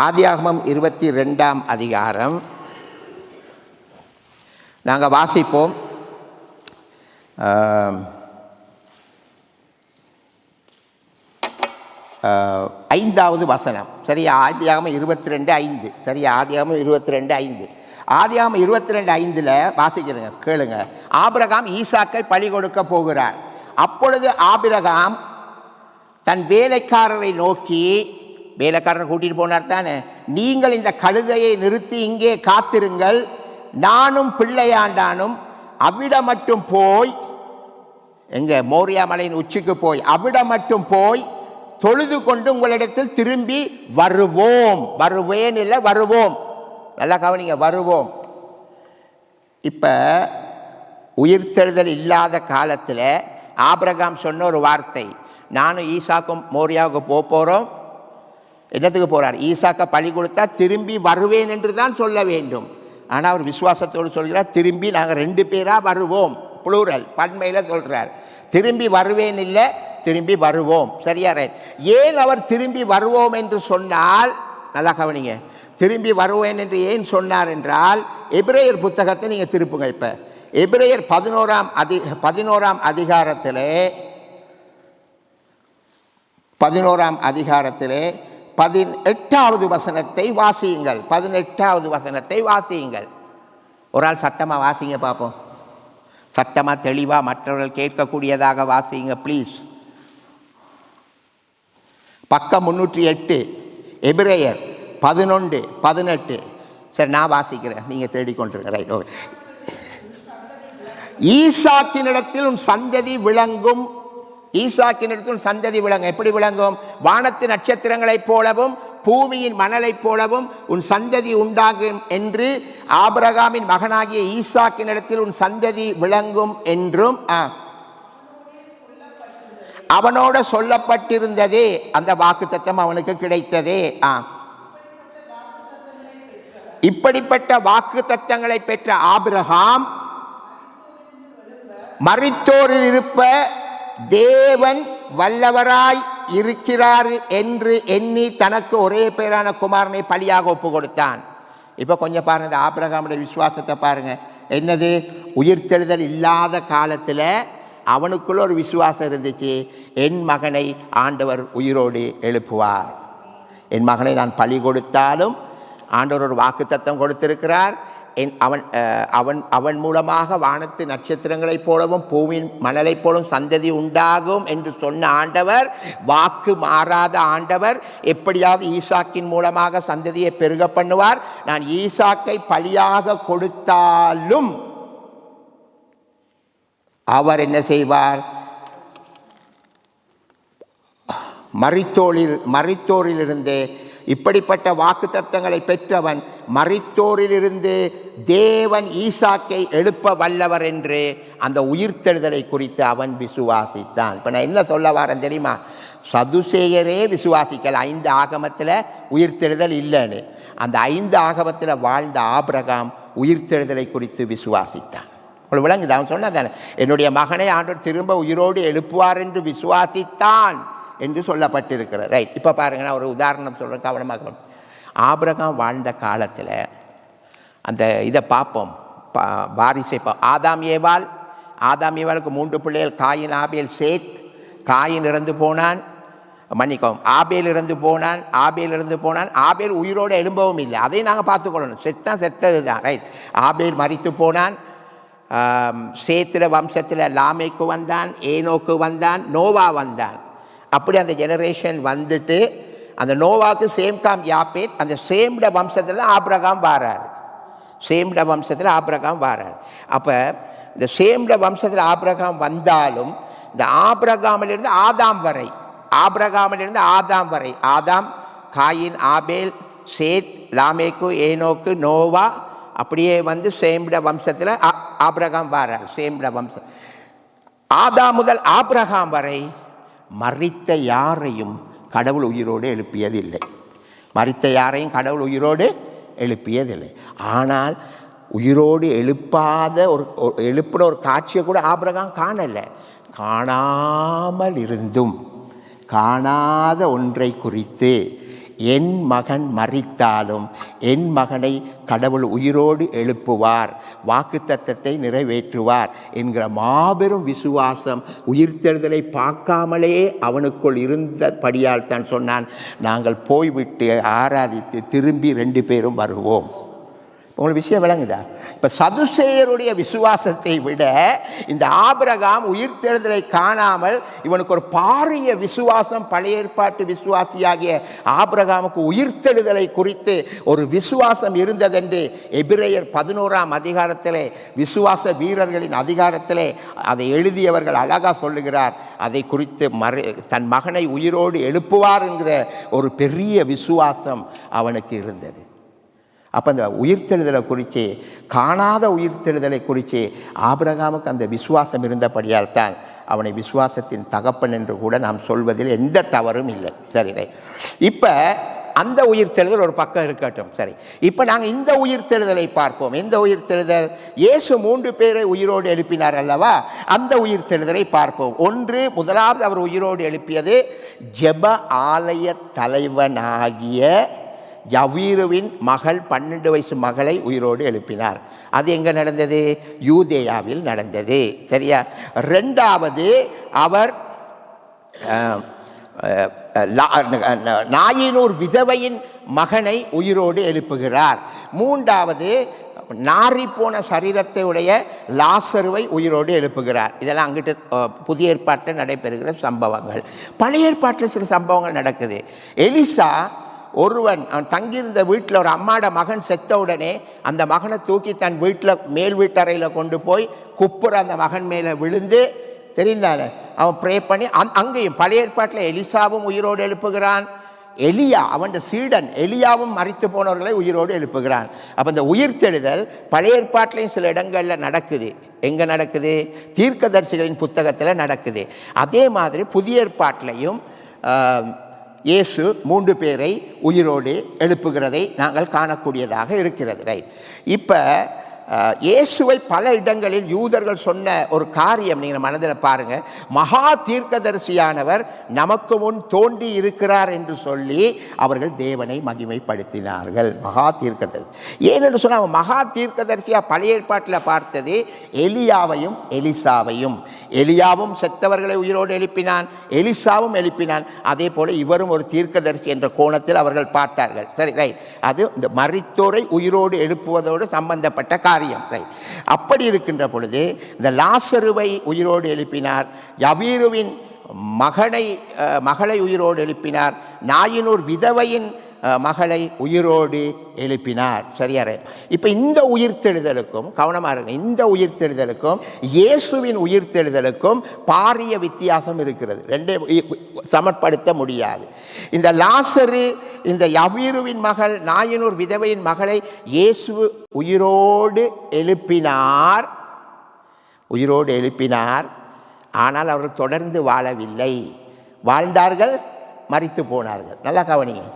ஆதியாகமம் 22ஆம் அதிகாரம் நாங்கள் வாசிப்போம். 5வது வசனம். சரியா? ஆதியாகமம் 22:5. சரியா? ஆதியாகமம் 22:5. ஆதியாகமம் 22:5 வாசிக்கிறேங்க, கேளுங்க. ஆபிரகாம் ஈசாக்கை பலி கொடுக்க போகிறார். அப்பொழுது ஆபிரகாம் தன் வேலைக்காரரை நோக்கி, வேலைக்காரரை கூட்டிட்டு போனார் தானே, நீங்கள் இந்த கழுதையை நிறுத்தி இங்கே காத்திருங்கள், நானும் பிள்ளையாண்டானும் அவ்விடம் மட்டும் போய், எங்க மோரியா மலையின் உச்சிக்கு போய் அவ்விடம் மட்டும் போய் தொழுது கொண்டு உங்களிடத்தில் திரும்பி வருவோம். வருவேன் இல்லை, வருவோம். நல்லா கவனிங்க, வருவோம். இப்போ உயிர்த்தெழுதல் இல்லாத காலத்தில் ஆபிரகாம் சொன்ன ஒரு வார்த்தை, நானும் ஈசாக்கும் மோரியாவுக்கு போகிறோம். என்னத்துக்கு போகிறார்? ஈசாக்கை பலி கொடுத்தா திரும்பி வருவேன் என்று தான் சொல்ல வேண்டும். ஆனால் அவர் விசுவாசத்தோடு சொல்கிறார், திரும்பி நாங்கள் 2 பேராக வருவோம். புளூரல், பன்மையில் சொல்கிறார். திரும்பி வருவேன் இல்லை, திரும்பி வருவோம். சரியா? ஏன் அவர் திரும்பி வருவோம் என்று சொன்னால், நல்லா கவனிங்க, திரும்பி வருவேன் என்று ஏன் சொன்னார் என்றால், எபிரேயர் புத்தகத்தை நீங்கள் திருப்புங்க. இப்போ எபிரேயர் 11ஆம் அதிகாரத்திலே 18வது வசனத்தை வாசியுங்கள். 18வது வசனத்தை வாசியுங்கள். ஒரு ஆள் சத்தமாக வாசிங்க பார்ப்போம். சத்தமாக தெளிவாக மற்றவர்கள் கேட்கக்கூடியதாக வாசிங்க ப்ளீஸ். பக்கம் 308 எபிரேயர் 11:18. சரி, நான் வாசிக்கிறேன், நீங்கள் தேடிக்கொண்டிருங்க. Right, okay. ஈசாக்கினிடத்தில் உன் சந்ததி விளங்கும். ஈசாக்கினிடத்தில் சந்ததி விளங்கும். எப்படி விளங்கும்? வானத்து நட்சத்திரங்களைப் போலவும் பூமியின் மணலைப் போலவும் உன் சந்ததி உண்டாகும் என்று ஆபிரகாமின் மகனாகிய ஈசாக்கினிடத்தில் உன் சந்ததி விளங்கும் என்றும் அவனோட சொல்லப்பட்டிருந்ததே. அந்த வாக்குத்தத்தம் அவனுக்கு கிடைத்ததே. இப்படிப்பட்ட வாக்குத்தத்தங்களை பெற்ற ஆபிரகாம் மரித்தோரில் இருப்ப தேவன் வல்லவராய் இருக்கிறார் என்று எண்ணி தனக்கு ஒரே பேரான குமாரனை பலியாக ஒப்பு கொடுத்தான். இப்போ கொஞ்சம் பாருங்க, இந்த ஆபிரகாமுடைய விசுவாசத்தை பாருங்க. என்னது? உயிர்த்தெழுதல் இல்லாத காலத்தில் அவனுக்குள்ள ஒரு விசுவாசம் இருந்துச்சு. என் மகனை ஆண்டவர் உயிரோடு எழுப்புவார், என் மகனை நான் பலி கொடுத்தாலும் ஆண்டவர் ஒரு வாக்குத்தத்தம் கொடுத்திருக்கிறார். அவன் மூலமாக வானத்து நட்சத்திரங்களைப் போலவும் பூமியின் மணலைப் போலவும் சந்ததி உண்டாகும் என்று சொன்ன ஆண்டவர், வாக்கு மாறாத ஆண்டவர், எப்படியாவது ஈசாக்கின் மூலமாக சந்ததியை பெருக பண்ணுவார். நான் ஈசாக்கை பலியாக கொடுத்தாலும் அவர் என்ன செய்வார்? மரித்தோரிலிருந்தே இப்படிப்பட்ட வாக்குத்தத்தங்களை பெற்றவன் மரித்தோரிலிருந்து தேவன் ஈசாக்கை எழுப்ப வல்லவர் என்று அந்த உயிர்த்தெழுதலை குறித்து அவன் விசுவாசித்தான். இப்போ நான் என்ன சொல்ல வரேன் தெரியுமா? சதுசேயரே விசுவாசிக்கல 5 ஆகமத்தில் உயிர்த்தெழுதல் இல்லைன்னு. அந்த 5 ஆகமத்தில் வாழ்ந்த ஆபிரகாம் உயிர்த்தெழுதலை குறித்து விசுவாசித்தான். உங்களுக்கு விளங்குது? அவன் சொன்னதானே, என்னுடைய மகனை ஆண்டவர் திரும்ப உயிரோடு எழுப்புவார் என்று விசுவாசித்தான் என்று சொல்லப்பட்டிருக்கிறது. ரைட். இப்போ பாருங்க, நான் ஒரு உதாரணம் சொல்கிறேன், கவனமாக. ஆபிரகாம் வாழ்ந்த காலத்தில் அந்த இதை பார்ப்போம், வாரிசை ஆதாம் ஏவாளுக்கு 3 பிள்ளைகள், காயின், ஆபேல், சேத். காயின் இறந்து போனான், மன்னிக்கவும், ஆபேல் இறந்து போனான். ஆபேல் உயிரோடு எழும்பவும் இல்லை, அதையும் நாங்கள் பார்த்துக்கொள்ளணும். செத்தது தான். ரைட். ஆபேல் மரித்து போனான். சேத்திர வம்சத்தில் லாமேக்கு வந்தான், ஏனோக்கு வந்தான், நோவா வந்தான். அப்படி அந்த ஜெனரேஷன் வந்துட்டு அந்த நோவாக்கு சேம்காம் யாப்பேத், அந்த சேம்ட வம்சத்தில் ஆபிரகாம் வாரார். அப்போ இந்த சேம்ட வம்சத்தில் ஆபிரகாம் வந்தாலும் இந்த ஆபிரகாமிலிருந்து ஆதாம் வரை ஆதாம், காயின், ஆபேல், சேத், லாமேக்கு, ஏனோக்கு, நோவா, அப்படியே வந்து சேம்ட வம்சத்தில் ஆபிரகாம் வாரார். சேம்ட வம்சம் ஆதாம் முதல் ஆபிரகாம் வரை மரித்த யாரையும் கடவுள் உயிரோடு எழுப்பியதில்லை. ஆனால் உயிரோடு எழுப்பின ஒரு காட்சியை கூட ஆபிரகாம் காணலை. காணாமல் இருந்தும் காணாத ஒன்றை குறித்து என் மகன் மரித்தாலும் என் மகனை கடவுள் உயிரோடு எழுப்புவார், வாக்குத்தத்தத்தை நிறைவேற்றுவார் என்கிற மாபெரும் விசுவாசம் உயிர்த்தெழுதலை பார்க்காமலே அவனுக்குள் இருந்தபடியால் தான் சொன்னான், நாங்கள் போய்விட்டு ஆராதித்து திரும்பி 2 பேரும் வருவோம். உங்களுக்கு விஷயம் விளங்குதா? இப்போ சதுசேயருடைய விசுவாசத்தை விட இந்த ஆபிரகாம் உயிர்த்தெழுதலை காணாமல் இவனுக்கு ஒரு பாரிய விசுவாசம், பழைய ஏற்பாட்டு விசுவாசியாகிய ஆபிரகாமுக்கு உயிர்த்தெழுதலை குறித்து ஒரு விசுவாசம் இருந்ததென்று எபிரேயர் 11ஆம் அதிகாரத்திலே, விசுவாச வீரர்களின் அதிகாரத்திலே அதை எழுதியவர்கள் அழகாக சொல்லுகிறார். அதை குறித்து தன் மகனை உயிரோடு எழுப்புவார் என்கிற ஒரு பெரிய விசுவாசம் அவனுக்கு இருந்தது. அப்போ அந்த உயிர்த்தெழுதலை குறித்து, காணாத உயிர்த்தெழுதலை குறித்து ஆபிரகாமுக்கு அந்த விசுவாசம் இருந்தபடியால் தான் அவனை விசுவாசத்தின் தகப்பன் என்று கூட நாம் சொல்வதில் எந்த தவறும் இல்லை. சரி, இப்போ அந்த உயிர்த்தெழுதல் ஒரு பக்கம் இருக்கட்டும். சரி, இப்போ நாங்கள் இந்த உயிர்த்தெழுதலை பார்ப்போம். எந்த உயிர்த்தெழுதல்? இயேசு 3 பேரை உயிரோடு எழுப்பினார் அல்லவா, அந்த உயிர்த்தெழுதலை பார்ப்போம். முதலாவது அவர் உயிரோடு எழுப்பியது ஜெப ஆலய தலைவனாகிய யவீருவின் மகள் 12 வயசு மகளை உயிரோடு எழுப்பினார். அது எங்கே நடந்தது? யூதேயாவில் நடந்தது. சரியா? ரெண்டாவது அவர் நாயினூர் விதவையின் மகனை உயிரோடு எழுப்புகிறார். மூன்றாவது நாரி போன சரீரத்தை உடைய லாசருவை உயிரோடு எழுப்புகிறார். இதெல்லாம் அங்கிட்டு புதிய ஏற்பாட்டில் நடைபெறுகிற சம்பவங்கள். பழைய ஏற்பாட்டில் சில சம்பவங்கள் நடக்குது. எலிசா ஒருவன் அவன் தங்கியிருந்த வீட்டில் ஒரு அம்மாட மகன் செத்த உடனே அந்த மகனை தூக்கி தன் வீட்டில் மேல் வீட்டறையில் கொண்டு போய் குப்புற அந்த மகன் மேலே விழுந்து தெரிந்தானே அவன் ப்ரே பண்ணி அங்கேயும் பழைய ஏற்பாட்டில் எலிசாவும் உயிரோடு எழுப்புகிறான். எலியா அவன் சீடன் எலியாவும் மரித்து போனவர்களை உயிரோடு எழுப்புகிறான். அப்போ இந்த உயிர்த்தெழுதல் பழைய ஏற்பாட்டிலையும் சில இடங்களில் நடக்குது. எங்கே நடக்குது? தீர்க்கதரிசிகளின் புத்தகத்தில் நடக்குது. அதே மாதிரி புதிய ஏற்பாட்டிலையும் இயேசு 3 பேரை உயிரோடு எழுப்புகிறதை நாங்கள் காணக்கூடியதாக இருக்கிறது. ரைட். இப்போ இயேசுவை பல இடங்களில் யூதர்கள் சொன்ன ஒரு காரியம் நீங்கள் மனதில் பாருங்கள். மகா தீர்க்கதரிசியானவர் நமக்கு முன் தோன்றி இருக்கிறார் என்று சொல்லி அவர்கள் தேவனை மகிமைப்படுத்தினார்கள். மகா தீர்க்கதரிசி ஏனென்று சொன்னால் அவன் மகா தீர்க்கதரிசியாக பழைய ஏற்பாட்டில் பார்த்தது எலியாவையும் எலிசாவையும். எலியாவும் செத்தவர்களை உயிரோடு எழுப்பினான், எலிசாவும் எழுப்பினான். அதே போல் இவரும் ஒரு தீர்க்கதரிசி என்ற கோணத்தில் அவர்கள் பார்த்தார்கள். சரி, ரைட். அது இந்த மரித்தோரை உயிரோடு எழுப்புவதோடு சம்பந்தப்பட்ட காரியம். ரைட். அப்படி இருக்கின்ற பொழுது இந்த லாசருவை உயிரோடு எழுப்பினார், யவீருவின் மகளை உயிரோடு எழுப்பினார், நாயினூர் விதவையின் மகளை உயிரோடு எழுப்பினார். சரியா? இப்போ இந்த உயிர்த்தெழுதலுக்கும் கவனமாக இருங்க. இந்த உயிர்த்தெழுதலுக்கும் இயேசுவின் உயிர்த்தெழுதலுக்கும் பாரிய வித்தியாசம் இருக்கிறது. ரெண்டே சமப்படுத்த முடியாது. இந்த லாசரு இந்த யவீருவின் மகள் நாயினூர் விதவையின் மகளை இயேசு உயிரோடு எழுப்பினார். ஆனால் அவர்கள் தொடர்ந்து வாழவில்லை. வாழ்ந்தார்கள், மரித்து போனார்கள். நல்லா கவனிங்க.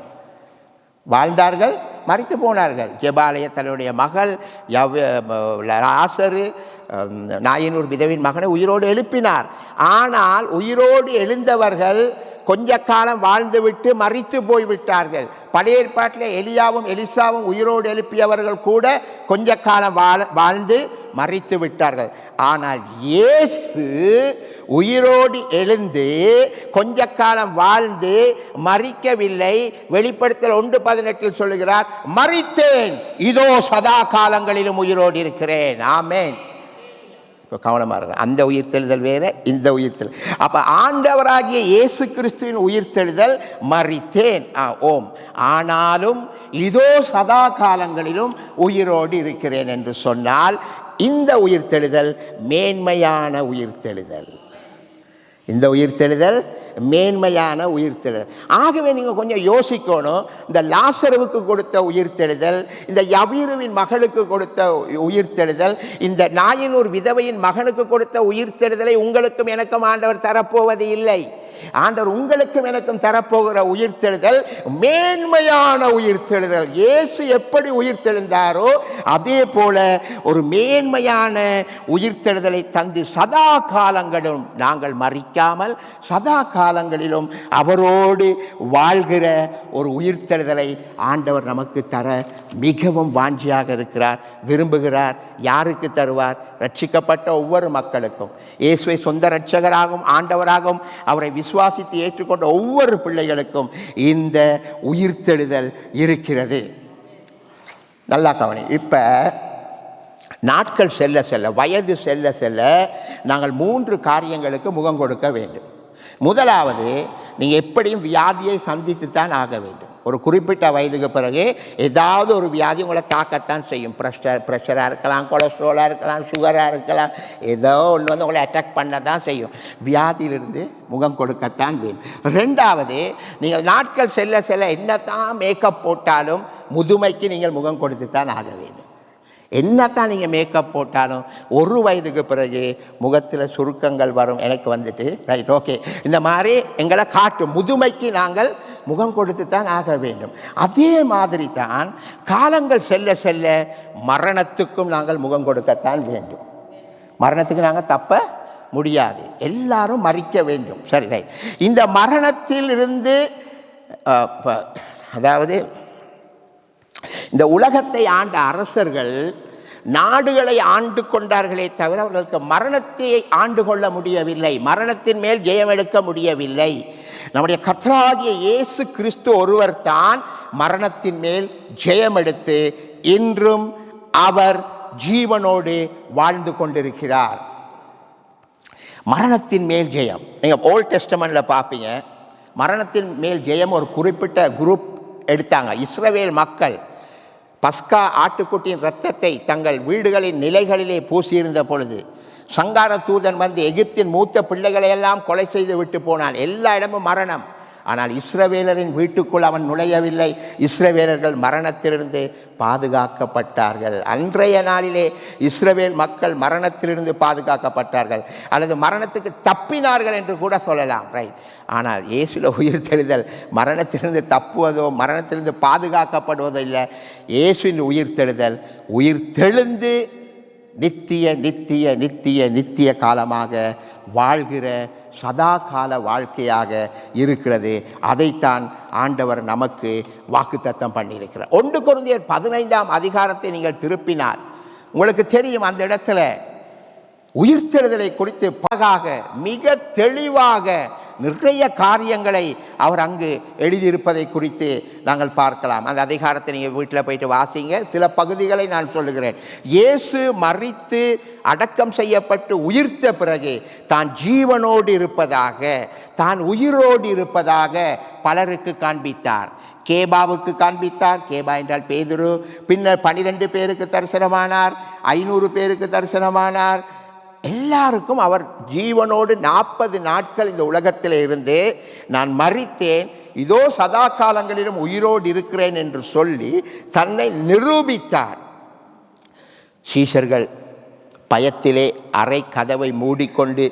வாழ்ந்தார்கள், மரித்து போனார்கள். ஜெபாலய தன்னுடைய மகள் லாசரு நாயினூர் விதவின் மகனை உயிரோடு எழுப்பினார். ஆனால் உயிரோடு எழுந்தவர்கள் கொஞ்ச காலம் வாழ்ந்துவிட்டு மரித்து போய்விட்டார்கள். பழைய ஏற்பாட்டில் எலியாவும் எலிசாவும் உயிரோடு எழுப்பியவர்கள் கூட கொஞ்ச காலம் வாழ்ந்து மரித்து விட்டார்கள். ஆனால் இயேசு உயிரோடு எழுந்து கொஞ்ச காலம் வாழ்ந்து மரிக்கவில்லை. வெளிப்படுத்தல் 1:18 சொல்லுகிறார், மரித்தேன், இதோ சதா காலங்களிலும் உயிரோடு இருக்கிறேன். ஆமென். இப்போ கவனமாக இருங்க. அந்த உயிர்த்தெழுதல் வேற, இந்த உயிர்த்தெழுதல். அப்போ ஆண்டவராகிய இயேசு கிறிஸ்துவின் உயிர்த்தெழுதல் மரித்தேன், ஓம், ஆனாலும் இதோ சதா காலங்களிலும் உயிரோடு இருக்கிறேன் என்று சொன்னால் இந்த உயிர்த்தெழுதல் மேன்மையான உயிர்த்தெழுதல். இந்த உயிர்த்தெழுதல் மேன்மையான உயிர்த்தெழுதல். ஆகவே நீங்கள் கொஞ்சம் யோசிக்கணும். இந்த லாசருவுக்கு கொடுத்த உயிர்த்தெழுதல், இந்த யவீருவின் மகளுக்கு கொடுத்த உயிர்த்தெழுதல், இந்த நாயினூர் விதவையின் மகனுக்கு கொடுத்த உயிர்த்தெழுதலை உங்களுக்கும் எனக்கும் ஆண்டவர் தரப்போவது இல்லை. ஆண்டவர் உங்களுக்கும் எனக்கும் தரப்போகிற உயிர்த்தெழுதல் மேன்மையான உயிர்த்தெழுதல். இயேசு எப்படி உயிர்த்தெழுந்தாரோ அதே போல ஒரு மேன்மையான உயிர்த்தெழுதலை தந்து சதா காலங்களிலும் நாங்கள் மரிக்காமல் சதா காலங்களிலும் அவரோடு வாழ்கிற ஒரு உயிர்த்தெழுதலை ஆண்டவர் நமக்கு தர மிகவும் வாஞ்சியாக இருக்கிறார், விரும்புகிறார். யாருக்கு தருவார்? ரட்சிக்கப்பட்ட ஒவ்வொரு மக்களுக்கும், இயேசுவை சொந்த இரட்சகராகவும் ஆண்டவராகவும் அவரை விசுவாசித்து ஏற்றுக்கொண்ட ஒவ்வொரு பிள்ளைகளுக்கும் இந்த உயிர்த்தெழுதல் இருக்கிறது. நல்லா கவனி. இப்போ நாட்கள் செல்ல செல்ல, வயது செல்ல செல்ல நாங்கள் 3 காரியங்களுக்கு முகம் கொடுக்க வேண்டும். முதலாவது, நீங்கள் எப்படியும் வியாதியை சந்தித்து தான் ஆக வேண்டும். ஒரு குறிப்பிட்ட வயதுக்கு பிறகு ஏதாவது ஒரு வியாதி உங்களை தாக்கத்தான் செய்யும். ப்ரெஷராக இருக்கலாம், கொலஸ்ட்ராலாக இருக்கலாம், சுகராக இருக்கலாம், ஏதோ ஒன்று வந்து உங்களை அட்டாக் பண்ண தான் செய்யும். வியாதியிலிருந்து முகம் கொடுக்கத்தான் வேண்டும். ரெண்டாவது, நீங்கள் நாட்கள் செல்ல செல்ல என்னத்தான் மேக்கப் போட்டாலும் முதுமைக்கு நீங்கள் முகம் கொடுத்து தான் ஆக வேண்டும். என்னத்தான் நீங்கள் மேக்கப் போட்டாலும் ஒரு வயதுக்கு பிறகு முகத்தில் சுருக்கங்கள் வரும். எனக்கு வந்துட்டு ரைட், ஓகே, இந்த மாதிரி எங்களை காட்டும். முதுமைக்கு நாங்கள் முகம் கொடுத்து தான் ஆக வேண்டும். அதே மாதிரி தான் காலங்கள் செல்ல செல்ல மரணத்துக்கும் நாங்கள் முகம் கொடுக்கத்தான் வேண்டும். மரணத்துக்கு நாங்கள் தப்ப முடியாது, எல்லாரும் மரிக்க வேண்டும். சரி, ரைட். இந்த மரணத்தில் இருந்து அதாவது இந்த உலகத்தை ஆண்ட அரசர்கள் நாடுகளை ஆண்டு கொண்டார்களே தவிர அவர்களுக்கு மரணத்தை ஆண்டு கொள்ள முடியவில்லை, மரணத்தின் மேல் ஜெயம் எடுக்க முடியவில்லை. நம்முடைய கர்த்தராகிய இயேசு கிறிஸ்து ஒருவர் தான் மரணத்தின் மேல் ஜெயம் எடுத்து இன்றும் அவர் ஜீவனோடு வாழ்ந்து கொண்டிருக்கிறார். மரணத்தின் மேல் ஜெயம் நீங்கள் ஓல்ட் டெஸ்டமெண்ட்டில் பார்ப்பீங்க. மரணத்தின் மேல் ஜெயம் ஒரு குறிப்பிட்ட குரூப் எடுத்தாங்க. இஸ்ரவேல் மக்கள் பஸ்கா ஆட்டுக்குட்டியின் இரத்தத்தை தங்கள் வீடுகளின் நிலைகளிலே பூசியிருந்த பொழுது சங்கார தூதன் வந்து எகிப்தின் மூத்த பிள்ளைகளையெல்லாம் கொலை செய்து விட்டு போனான். எல்லா இடமும் மரணம். ஆனால் இஸ்ரவேலரின் வீட்டுக்குள் அவன் நுழையவில்லை. இஸ்ரவேலர்கள் மரணத்திலிருந்து பாதுகாக்கப்பட்டார்கள். அன்றைய நாளிலே இஸ்ரவேல் மக்கள் மரணத்திலிருந்து பாதுகாக்கப்பட்டார்கள், அல்லது மரணத்துக்கு தப்பினார்கள் என்று கூட சொல்லலாம். ரைட். ஆனால் இயேசுல உயிர் தெழுதல் மரணத்திலிருந்து தப்புவதோ மரணத்திலிருந்து பாதுகாக்கப்படுவதோ இல்லை. இயேசுவின் உயிர் தெழுதல் உயிர் தெழுந்து நித்திய நித்திய நித்திய நித்திய காலமாக வாழ்கிற சதா கால வாழ்க்கையாக இருக்கிறது. அதைத்தான் ஆண்டவர் நமக்கு வாக்குத்தத்தம் பண்ணியிருக்கிறார். 1 கொரிந்தியர் 15ஆம் அதிகாரத்தை நீங்கள் திருப்பினால் உங்களுக்கு தெரியும், அந்த இடத்துல உயிர்த்தெழுதலை குறித்து பகாக மிக தெளிவாக நிறைய காரியங்களை அவர் அங்கு எழுதியிருப்பதை குறித்து நாங்கள் பார்க்கலாம். அந்த அதிகாரத்தை நீங்கள் வீட்டில் போயிட்டு வாசிங்க. சில பகுதிகளை நான் சொல்லுகிறேன். இயேசு மரித்து அடக்கம் செய்யப்பட்டு உயிர்த்த பிறகு தான் ஜீவனோடு இருப்பதாக, தான் உயிரோடு இருப்பதாக பலருக்கு காண்பித்தார். கேபாவுக்கு காண்பித்தார். கேபா என்றால் பேதுரு. பின்னர் 12 பேருக்கு தரிசனமானார், 500 பேருக்கு தரிசனமானார். எல்லாருக்கும் அவர் ஜீவனோடு 40 நாட்கள் இந்த உலகத்தில் இருந்து நான் மரித்தேன், இதோ சதா காலங்களிலும் உயிரோடு இருக்கிறேன் என்று சொல்லி தன்னை நிரூபித்தார். சீஷர்கள் பயத்திலே அறை கதவை மூடிக்கொண்டு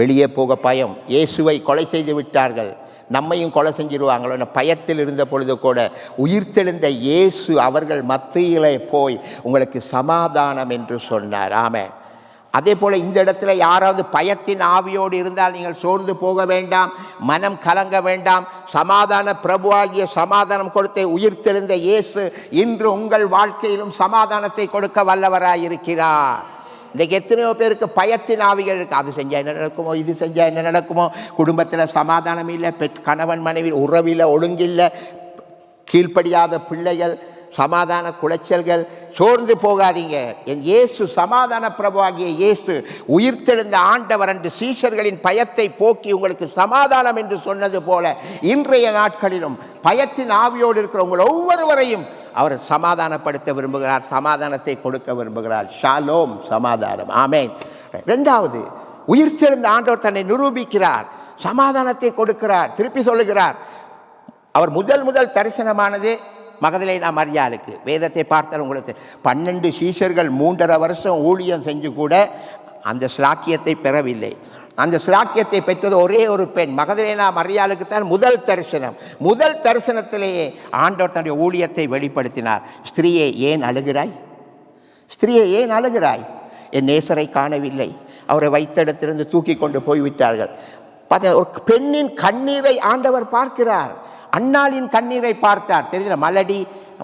வெளியே போக பயம். இயேசுவை கொலை செய்து விட்டார்கள், நம்மையும் கொலை செஞ்சிருவாங்களோ என்ற பயத்தில் இருந்த பொழுது கூட உயிர்த்தெழுந்த இயேசு அவர்கள் மத்தியிலே போய் உங்களுக்கு சமாதானம் என்று சொன்னார். ஆமென். அதே போல் இந்த இடத்துல யாராவது பயத்தின் ஆவியோடு இருந்தால் நீங்கள் சோர்ந்து போக வேண்டாம், மனம் கலங்க வேண்டாம். சமாதான பிரபுவாகிய சமாதானம் கொடுத்த உயிர்த்தெழுந்த இயேசு இன்று உங்கள் வாழ்க்கையிலும் சமாதானத்தை கொடுக்க வல்லவராயிருக்கிறார். இன்றைக்கு எத்தனையோ பேருக்கு பயத்தின் ஆவிகள் இருக்குது. அது செஞ்சால் என்ன நடக்குமோ, இது செஞ்சால் என்ன நடக்குமோ, குடும்பத்தில் சமாதானம் இல்லை, கணவன் மனைவி உறவில் ஒழுங்கில்லை, கீழ்ப்படியாத பிள்ளைகள், சமாதான குலைச்சல்கள். சோர்ந்து போகாதீங்க. என் இயேசு சமாதான பிரபுவாகிய இயேசு உயிர்த்தெழுந்த ஆண்டவர் என்று சீஷர்களின் பயத்தை போக்கி உங்களுக்கு சமாதானம் என்று சொன்னது போல இன்றைய நாட்களிலும் பயத்தின் ஆவியோடு இருக்கிற உங்கள் ஒவ்வொருவரையும் அவர் சமாதானப்படுத்த விரும்புகிறார், சமாதானத்தை கொடுக்க விரும்புகிறார். ஷாலோம், சமாதானம். ஆமேன். 2வது, உயிர்த்தெழுந்த ஆண்டவர் தன்னை நிரூபிக்கிறார், சமாதானத்தை கொடுக்கிறார். திருப்பி சொல்லுகிறார். அவர் முதல் தரிசனமானது மகதலேனா மரியாளுக்கு. வேதத்தை பார்த்தால் உங்களுக்கு 12 சீஷர்கள் 3.5 வருஷம் ஊழியம் செஞ்சு கூட அந்த ஸ்லாக்கியத்தை பெறவில்லை. அந்த ஸ்லாக்கியத்தை பெற்றது ஒரே ஒரு பெண், மகதலேனா மரியாளுக்கு தான் முதல் தரிசனம். முதல் தரிசனத்திலேயே ஆண்டவர் தன்னுடைய ஊழியத்தை வெளிப்படுத்தினார். ஸ்திரீயே ஏன் அழுகிறாய்? ஸ்திரீயே ஏன் அழுகிறாய்? என் நேசரை காணவில்லை, அவரை வைத்த இடத்திலிருந்து தூக்கி கொண்டு போய்விட்டார்கள். ஒரு பெண்ணின் கண்ணீரை ஆண்டவர் பார்க்கிறார். அன்னாளின் கண்ணீரை பார்த்தார். தெரியுது,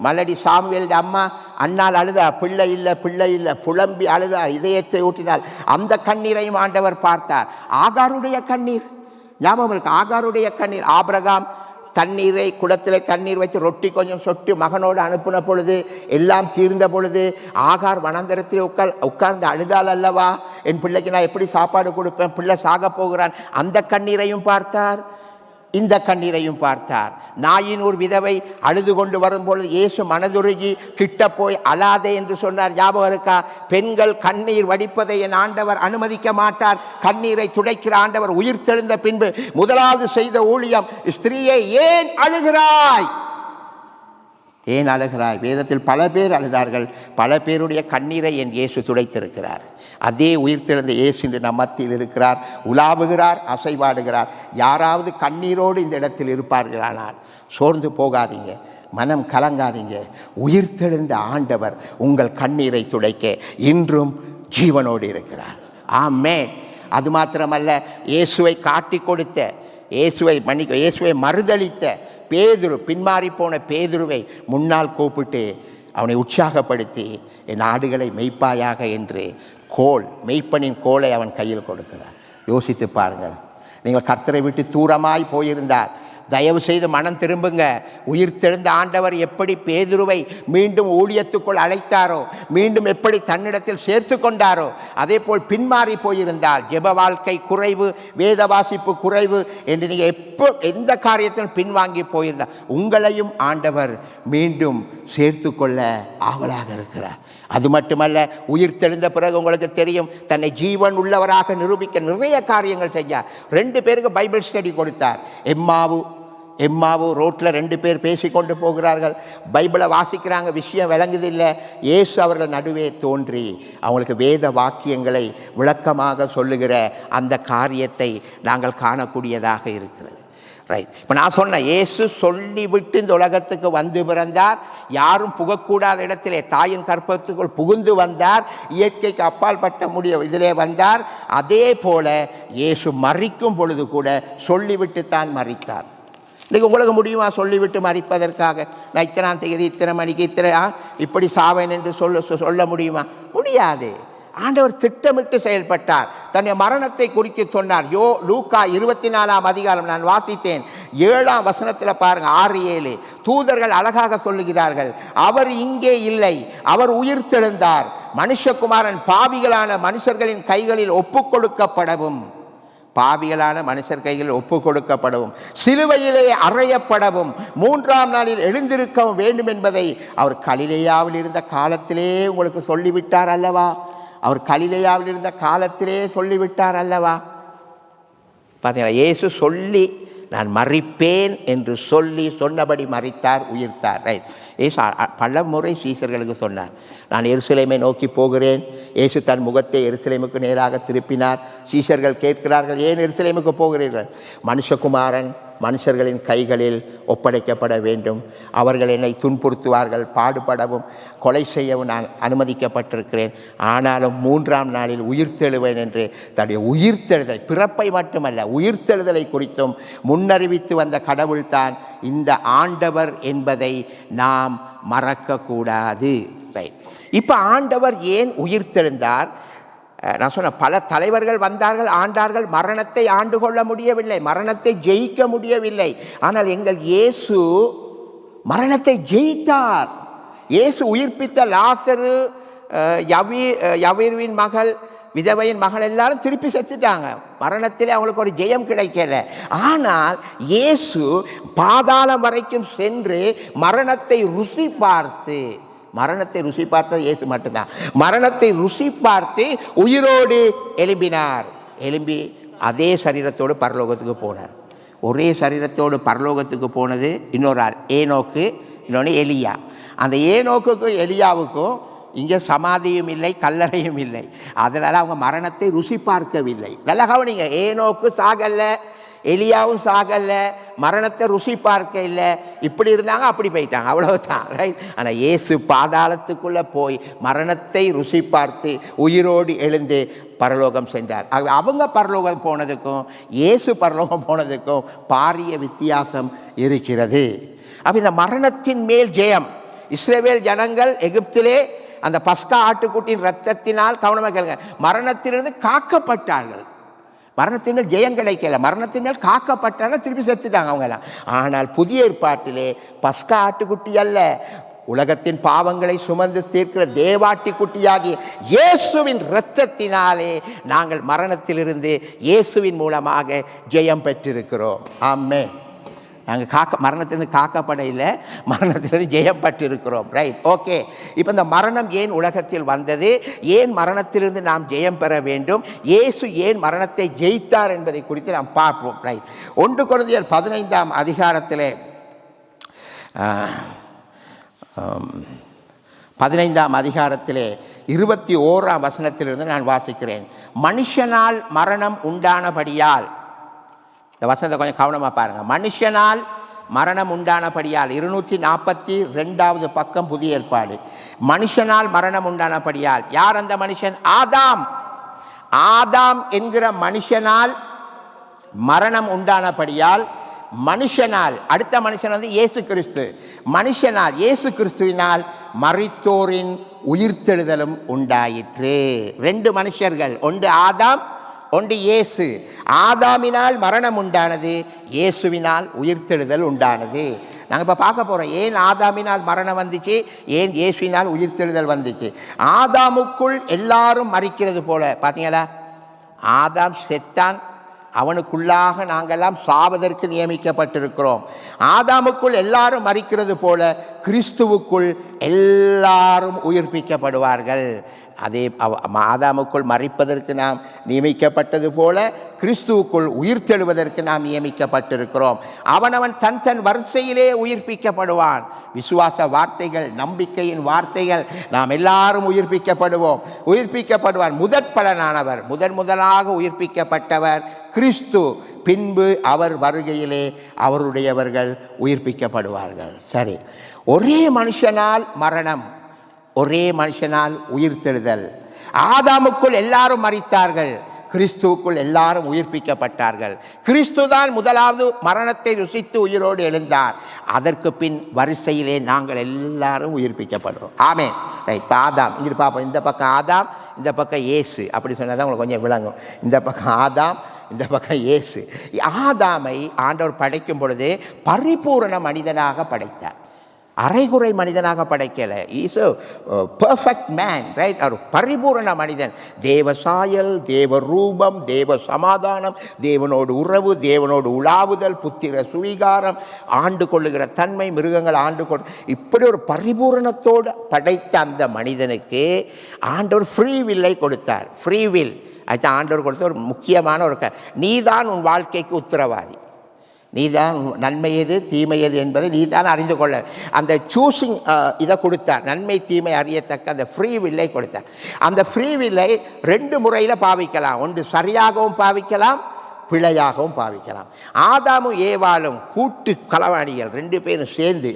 மலடி சாமுவேல் அம்மா அன்னாள் அழுதா, பிள்ளை இல்லை புலம்பி அழுதா, இதயத்தை ஊட்டினாள். அந்த கண்ணீரையும் ஆண்டவர் பார்த்தார். ஆகாருடைய கண்ணீர் ஞாபகம் இருக்கு. ஆகாருடைய கண்ணீர். ஆபிரகாம் தண்ணீரை குடத்தில் தண்ணீர் வைத்து ரொட்டி கொஞ்சம் சொட்டு மகனோடு அனுப்பின பொழுது, எல்லாம் தீர்ந்த பொழுது ஆகார் வனாந்தரத்தில் உட்கார்ந்து அழுதாள் அல்லவா, என் பிள்ளைக்கு நான் எப்படி சாப்பாடு கொடுப்பேன், பிள்ளை சாக போகிறான். அந்த கண்ணீரையும் பார்த்தார், இந்த கண்ணீரையும் பார்த்தார். நாயினூர் விதவை அழுது கொண்டு வரும்பொழுது இயேசு மனதுருகி கிட்ட போய் அழாதே என்று சொன்னார். ஞாபகம் இருக்கா? பெண்கள் கண்ணீர் வடிப்பதை என் ஆண்டவர் அனுமதிக்க மாட்டார். கண்ணீரை துடைக்கிற ஆண்டவர் உயிர்த்தெழுந்த பின்பு முதலாவது செய்த ஊழியம், ஸ்திரீயே ஏன் அழுகிறாய்? ஏன் அழுகிறாய்? வேதத்தில் பல பேர் அழுதார்கள். பல பேருடைய கண்ணீரை என் இயேசு துடைத்திருக்கிறார். அதே உயிர்த்தெழுந்த இயேசு இன்று நம் மத்தியில் இருக்கிறார், உலாவுகிறார், அசைவாடுகிறார். யாராவது கண்ணீரோடு இந்த இடத்தில் இருப்பார்களானால் சோர்ந்து போகாதீங்க, மனம் கலங்காதீங்க. உயிர்த்தெழுந்த ஆண்டவர் உங்கள் கண்ணீரை துடைக்க இன்றும் ஜீவனோடு இருக்கிறார். ஆமென். அது மாத்திரமல்ல, இயேசுவை காட்டி கொடுத்த, இயேசுவை மறுதளித்த பேதுரு, பின்மாறி போன பேதுருவை முன்னால் கூப்பிட்டு அவனை உற்சாகப்படுத்தி என் ஆடுகளை மெய்ப்பாயாக என்று மெய்ப்பனின் கோலை அவன் கையில் கொடுக்கிறார். யோசித்து பாருங்கள். நீங்கள் கர்த்தரை விட்டு தூரமாய் போயிருந்தால் தயவு செய்து மனம் திரும்புங்க. உயிர்த்தெழுந்த ஆண்டவர் எப்படி பேதுருவை மீண்டும் ஊழியத்துக்குள் அழைத்தாரோ, மீண்டும் எப்படி தன்னிடத்தில் சேர்த்து கொண்டாரோ, அதே போல் பின்மாறி போயிருந்தால், ஜெப வாழ்க்கை குறைவு, வேத வாசிப்பு குறைவு என்று நீங்கள் எந்த காரியத்திலும் பின்வாங்கி போயிருந்தால் உங்களையும் ஆண்டவர் மீண்டும் சேர்த்து கொள்ள ஆவலாக இருக்கிறார். அது மட்டுமல்ல, உயிர்த்தெழுந்த பிறகு உங்களுக்கு தெரியும், தன்னை ஜீவன் உள்ளவராக நிரூபிக்க நிறைய காரியங்கள் செஞ்சார். 2 பேருக்கு பைபிள் ஸ்டடி கொடுத்தார். எம்மாவு ரோட்டில் 2 பேர் பேசி கொண்டு போகிறார்கள், பைபிளை வாசிக்கிறாங்க, விஷயம் விளங்குதில்லை. இயேசு அவர்கள் நடுவே தோன்றி அவங்களுக்கு வேத வாக்கியங்களை விளக்கமாக சொல்லுகிற அந்த காரியத்தை நாங்கள் காணக்கூடியதாக இருக்கிறது. ரைட். இப்போ நான் சொன்னேன், இயேசு சொல்லிவிட்டு இந்த உலகத்துக்கு வந்து பிறந்தார். யாரும் புகக்கூடாத இடத்திலே தாயின் கற்பத்துக்குள் புகுந்து வந்தார். இயற்கைக்கு அப்பால் பட்ட இதிலே வந்தார். அதே போல இயேசு மரிக்கும் பொழுது கூட சொல்லிவிட்டு தான் மரித்தார். இன்றைக்கி உங்களுக்கு முடியுமா சொல்லிவிட்டு மறிப்பதற்காக? நான் இத்தனாம் தேதி இத்தனை மணிக்கு இப்படி சாவேன் என்று சொல்ல முடியுமா? முடியாது. ஆண்டவர் திட்டமிட்டு செயல்பட்டார். தன்னுடைய மரணத்தை குறித்து சொன்னார். லூக்கா 24ஆம் அதிகாரம் நான் வாசித்தேன். 7ஆம் வசனத்தில் பாருங்க, 6-7 தூதர்கள் அழகாக சொல்லுகிறார்கள், அவர் இங்கே இல்லை, அவர் உயிர்த்தெழுந்தார். மனுஷகுமாரன் பாவிகளான மனுஷர்களின் கைகளில் ஒப்புக் கொடுக்கப்படவும், பாவிகளான மனுஷர் கையில் ஒப்பு கொடுக்கப்படவும், சிலுவையிலே அறையப்படவும், 3ஆம் நாளில் எழுந்திருக்கவும் வேண்டும் என்பதை அவர் கலிலேயாவில் இருந்த காலத்திலே உங்களுக்கு சொல்லிவிட்டார் அல்லவா? அவர் கலிலேயாவில் இருந்த காலத்திலே சொல்லிவிட்டார் அல்லவா? பார்த்தீங்களா? இயேசு சொல்லி நான் மரிப்பேன் என்று சொன்னபடி மரித்தார், உயிர்த்தார். ரைட். இயேசு பல முறை சீஷர்களுக்கு சொன்னார், நான் எருசலேமை நோக்கி போகிறேன். இயேசு தன் முகத்தை எருசலேமுக்கு நேராக திருப்பினார். சீஷர்கள் கேட்கிறார்கள், ஏன் எருசலேமுக்கு போகிறீர்கள்? மனுஷகுமாரன் மனுஷர்களின் கைகளில் ஒப்படைக்கப்பட வேண்டும், அவர்கள் என்னை துன்புறுத்துவார்கள், பாடுபடவும் கொலை செய்யவும் நான் அனுமதிக்கப்பட்டிருக்கிறேன், ஆனாலும் 3ஆம் நாளில் உயிர்த்தெழுவேன் என்று தன்னுடைய உயிர்த்தெழுதலை, பிறப்பை மட்டுமல்ல உயிர்த்தெழுதலை குறித்தும் முன்னறிவித்து வந்த கடவுள்தான் இந்த ஆண்டவர் என்பதை நாம் மறக்கக்கூடாது. ரைட். இப்போ ஆண்டவர் ஏன் உயிர்த்தெழுந்தார்? நான் சொன்ன பல தலைவர்கள் வந்தார்கள், ஆண்டார்கள், மரணத்தை ஆண்டு கொள்ள முடியவில்லை, மரணத்தை ஜெயிக்க முடியவில்லை. ஆனால் எங்கள் இயேசு மரணத்தை ஜெயித்தார். இயேசு உயிர்ப்பித்த லாசரு, யவீர்வின் மகள், விதவையின் மகள் எல்லாரும் திருப்பி செத்துட்டாங்க. மரணத்திலே அவங்களுக்கு ஒரு ஜெயம் கிடைக்கல. ஆனால் இயேசு பாதாளம் வரைக்கும் சென்று மரணத்தை ருசி பார்த்து, மரணத்தை ருசி பார்த்தது இயேசு மட்டும்தான். மரணத்தை ருசி பார்த்து உயிரோடு எழும்பினார். எழும்பி அதே சரீரத்தோடு பரலோகத்துக்கு போனார். ஒரே சரீரத்தோடு பரலோகத்துக்கு போனது இன்னொரு ஆள், ஏனோக்கு, இன்னொன்று எலியா. அந்த ஏனோக்குக்கும் எலியாவுக்கும் இங்கே சமாதியும் இல்லை, கல்லறையும் இல்லை. அதனால் அவங்க மரணத்தை ருசி பார்க்கவில்லை. நல்லா கவனிங்க, ஏனோக்கு சாகல்ல, எலியாவும் சாகல்ல, மரணத்தை ருசி பார்க்க இல்லை. இப்படி இருந்தாங்க, அப்படி போயிட்டாங்க, அவ்வளவுதான். ரைட். ஆனால் இயேசு பாதாளத்துக்குள்ளே போய் மரணத்தை ருசி பார்த்து உயிரோடு எழுந்து பரலோகம் சென்றார். அவங்க பரலோகம் போனதுக்கும் இயேசு பரலோகம் போனதுக்கும் பாரிய வித்தியாசம் இருக்கிறது. அப்போ இந்த மரணத்தின் மேல் ஜெயம், இஸ்ரவேல் ஜனங்கள் எகிப்திலே அந்த பஸ்கா ஆட்டுக்குட்டியின் இரத்தத்தினால், கவனமாக கேளுங்க, மரணத்திலிருந்து காக்கப்பட்டார்கள். மரணத்தின் மேல் ஜெயம் கிடைக்கல, மரணத்தின் மேல் காக்கப்பட்டாங்க, திருப்பி செத்துட்டாங்க அவங்கெல்லாம். ஆனால் புதிய ஏற்பாட்டிலே பஸ்கா ஆட்டுக்குட்டி அல்ல, உலகத்தின் பாவங்களை சுமந்து தீர்க்கிற தேவாட்டி குட்டியாகிய இயேசுவின் இரத்தத்தினாலே நாங்கள் மரணத்திலிருந்து இயேசுவின் மூலமாக ஜெயம் பெற்றிருக்கிறோம். ஆமென். நாங்கள் மரணத்திலிருந்து காக்கப்பட இல்லை, மரணத்திலிருந்து ஜெயம் பெற்றிருக்கிறோம். ரைட். ஓகே. இப்போ இந்த மரணம் ஏன் உலகத்தில் வந்தது, ஏன் மரணத்திலிருந்து நாம் ஜெயம் பெற வேண்டும், இயேசு ஏன் மரணத்தை ஜெயித்தார் என்பதை குறித்து நாம் பார்ப்போம். ரைட். 1 கொரிந்தியர் 15ஆம் அதிகாரத்திலே 15ஆம் அதிகாரத்திலே 21ஆம் வசனத்திலிருந்து நான் வாசிக்கிறேன். மனுஷனால் மரணம் உண்டானபடியால், இந்த வசனத்தை கொஞ்சம் கவனமாக பாருங்கள். மனுஷனால் மரணம் உண்டானபடியால், 242வது பக்கம் புதிய ஏற்பாடு. மனுஷனால் மரணம் உண்டானபடியால், யார் அந்த மனுஷன்? ஆதாம். ஆதாம் என்கிற மனுஷனால் மரணம் உண்டானபடியால் மனுஷனால், அடுத்த மனுஷன் வந்து இயேசு கிறிஸ்து, மனுஷனால் இயேசு கிறிஸ்துவினால் மரித்தோரின் உயிர்த்தெழுதலும் உண்டாயிற்று. 2 மனுஷர்கள், ஒன்று ஆதாம், ஒன்று இயேசு. ஆதாமினால் மரணம் உண்டானது, இயேசுவினால் உயிர்த்தெழுதல் உண்டானது. நாங்கள் இப்போ பார்க்க போகிறோம், ஏன் ஆதாமினால் மரணம் வந்துச்சு, ஏன் இயேசுவினால் உயிர்த்தெழுதல் வந்துச்சு. ஆதாமுக்குள் எல்லாரும் மரிக்கிறது போல, பார்த்தீங்களா, ஆதாம் செத்தான், அவனுக்குள்ளாக நாங்கள்லாம் சாவதற்கு நியமிக்கப்பட்டிருக்கிறோம். ஆதாமுக்குள் எல்லாரும் மரிக்கிறது போல கிறிஸ்துவுக்குள் எல்லாரும் உயிர்ப்பிக்கப்படுவார்கள். அதே ஆதாமுக்குள் மரிப்பதற்கு நாம் நியமிக்கப்பட்டது போல கிறிஸ்துவுக்குள் உயிர்த்தெழுவதற்கு நாம் நியமிக்கப்பட்டிருக்கிறோம். அவனவன் தன் தன் வரிசையிலே உயிர்ப்பிக்கப்படுவான். விசுவாச வார்த்தைகள், நம்பிக்கையின் வார்த்தைகள், நாம் எல்லாரும் உயிர்ப்பிக்கப்படுவான். முதற் பலனானவர், முதலாக உயிர்ப்பிக்கப்பட்டவர் கிறிஸ்து. பின்பு அவர் வருகையிலே அவருடையவர்கள் உயிர்ப்பிக்கப்படுவார்கள். சரி, ஒரே மனுஷனால் மரணம், ஒரே மனுஷனால் உயிர்த்தெழுதல். ஆதாமுக்குள் எல்லாரும் மரித்தார்கள், கிறிஸ்துவுக்குள் எல்லாரும் உயிர்ப்பிக்கப்பட்டார்கள். கிறிஸ்து தான் முதலாவது மரணத்தை ருசித்து உயிரோடு எழுந்தார். அதற்கு பின் வரிசையிலே நாங்கள் எல்லாரும் உயிர்ப்பிக்கப்படுறோம். ஆமென். ரைட். இப்போ ஆதாம் இங்கே பார்ப்போம். இந்த பக்கம் ஆதாம், இந்த பக்கம் இயேசு. அப்படி சொன்னால் தான் உங்களுக்கு கொஞ்சம் விளங்கும். இந்த பக்கம் ஆதாம், இந்த பக்கம் இயேசு. ஆதாமை ஆண்டவர் படைக்கும் பொழுது பரிபூரண மனிதனாக படைத்தார், அரைகுறை மனிதனாக படைக்கலை. Is a perfect man, right? ஒரு பரிபூரண மனிதன். தேவ சாயல், தேவ ரூபம், தேவ சமாதானம், தேவனோடு உறவு, தேவனோடு உலாவுதல், புத்திர சுவீகாரம், ஆண்டு கொள்ளுகிற தன்மை, மிருகங்கள் ஆண்டு கொள், இப்படி ஒரு பரிபூரணத்தோடு படைத்த அந்த மனிதனுக்கு ஆண்டவர் ஃப்ரீ வில்லை கொடுத்தார். ஃப்ரீ வில் அதுதான் ஆண்டவர் கொடுத்த ஒரு முக்கியமான ஒரு நீதான் உன் வாழ்க்கைக்கு உத்தரவாதி, நீதான் நன்மை எது தீமை எது என்பதை நீதான் அறிந்து கொள்ள, அந்த சூஸிங் இதை கொடுத்தார். நன்மை தீமை அறியத்தக்க அந்த ஃப்ரீ வில்லை கொடுத்தார். அந்த ஃப்ரீ வில்லை 2 முறையில் பாவிக்கலாம். ஒன்று சரியாகவும் பாவிக்கலாம், பிழையாகவும் பாவிக்கலாம். ஆதாமும் ஏவாளும் கூட்டு களவாணிகள் 2 பேரும் சேர்ந்து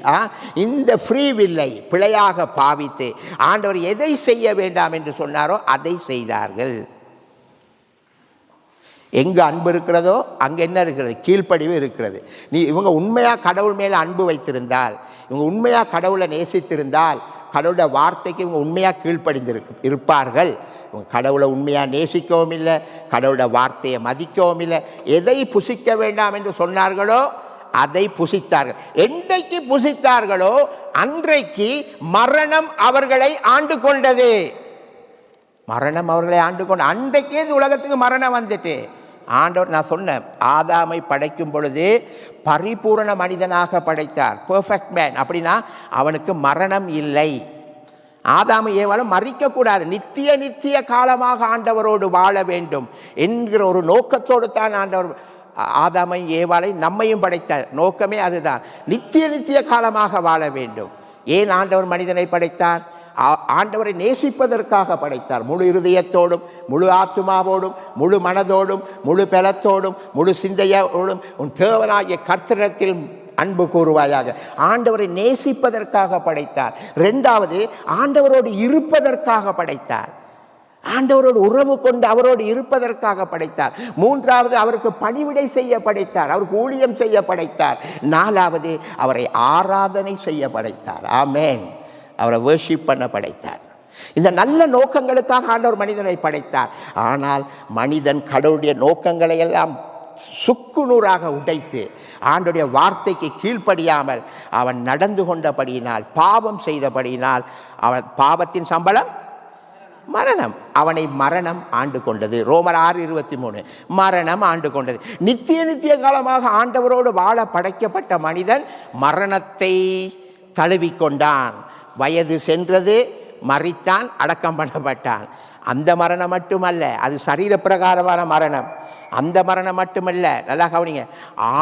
இந்த ஃப்ரீ வில்லை பிழையாக பாவித்து ஆண்டவர் எதை செய்ய வேண்டாம் என்று சொன்னாரோ அதை செய்தார்கள். எங்கே அன்பு இருக்கிறதோ அங்கே என்ன இருக்கிறது? கீழ்ப்படிவு இருக்கிறது. இவங்க உண்மையாக கடவுள் மேலே அன்பு வைத்திருந்தால், இவங்க உண்மையாக கடவுளை நேசித்திருந்தால், கடவுளோட வார்த்தைக்கு இவங்க உண்மையாக இருப்பார்கள். இவங்க கடவுளை உண்மையாக நேசிக்கவும் இல்லை, கடவுளோட வார்த்தையை மதிக்கவும் இல்லை. எதை புசிக்க வேண்டாம் என்று சொன்னார்களோ அதை புசித்தார்கள். என்றைக்கு புசித்தார்களோ அன்றைக்கு மரணம் அவர்களை ஆண்டு கொண்டது. மரணம் அவர்களை ஆண்டு கொண்டு அன்றைக்கே இந்த உலகத்துக்கு மரணம் வந்துட்டு ஆண்டவர், நான் சொன்னேன், ஆதாமை படைக்கும் பொழுது பரிபூரண மனிதனாக படைத்தார், பெர்ஃபெக்ட் மேன். அப்படின்னா அவனுக்கு மரணம் இல்லை. ஆதாம ஏவாளும் மறிக்கக்கூடாது, நித்திய காலமாக ஆண்டவரோடு வாழ வேண்டும் என்கிற ஒரு நோக்கத்தோடு தான் ஆண்டவர் ஆதாமை ஏவாளை நம்மையும் படைத்தார். நோக்கமே அதுதான், நித்திய காலமாக வாழ வேண்டும். ஏன் ஆண்டவர் மனிதனை படைத்தார்? ஆண்டவரை நேசிப்பதற்காக படைத்தார். முழு இருதயத்தோடும், முழு ஆத்துமாவோடும், முழு மனதோடும், முழு பலத்தோடும், முழு சிந்தையோடும் உன் தேவனாகிய கர்த்தரிடத்தில் அன்பு கூறுவாயாக. ஆண்டவரை நேசிப்பதற்காக படைத்தார். 2வது ஆண்டவரோடு இருப்பதற்காக படைத்தார். ஆண்டவரோடு உறவு கொண்டு அவரோடு இருப்பதற்காக படைத்தார். 3வது அவருக்கு பணிவிடை செய்ய படைத்தார், அவருக்கு ஊழியம் செய்ய படைத்தார். 4வது அவரை ஆராதனை செய்ய படைத்தார். ஆமென். அவரை வர்ஷிப் பண்ண படைத்தார். இந்த நல்ல நோக்கங்களுக்காக ஆண்டவர் மனிதனை படைத்தார். ஆனால் மனிதன் கடவுளுடைய நோக்கங்களை எல்லாம் சுக்குநூறாக உடைத்து ஆண்டவருடைய வார்த்தைக்கு கீழ்ப்படியாமல் அவன் நடந்து கொண்டபடியினால், பாவம் செய்தபடியினால், அவன் பாவத்தின் சம்பளம் மரணம். அவனை மரணம் ஆண்டு கொண்டது. ரோமர் 6:23 மரணம் ஆண்டு கொண்டது. நித்திய காலமாக ஆண்டவரோடு வாழ படைக்கப்பட்ட மனிதன் மரணத்தை தழுவிக்கொண்டான். வயது சென்றது, மரித்தான், அடக்கம் பண்ணப்பட்டான். அந்த மரணம் மட்டுமல்ல, அது சரீர பிரகாரமான மரணம். அந்த மரணம் மட்டுமல்ல, நல்லா கவனிங்க,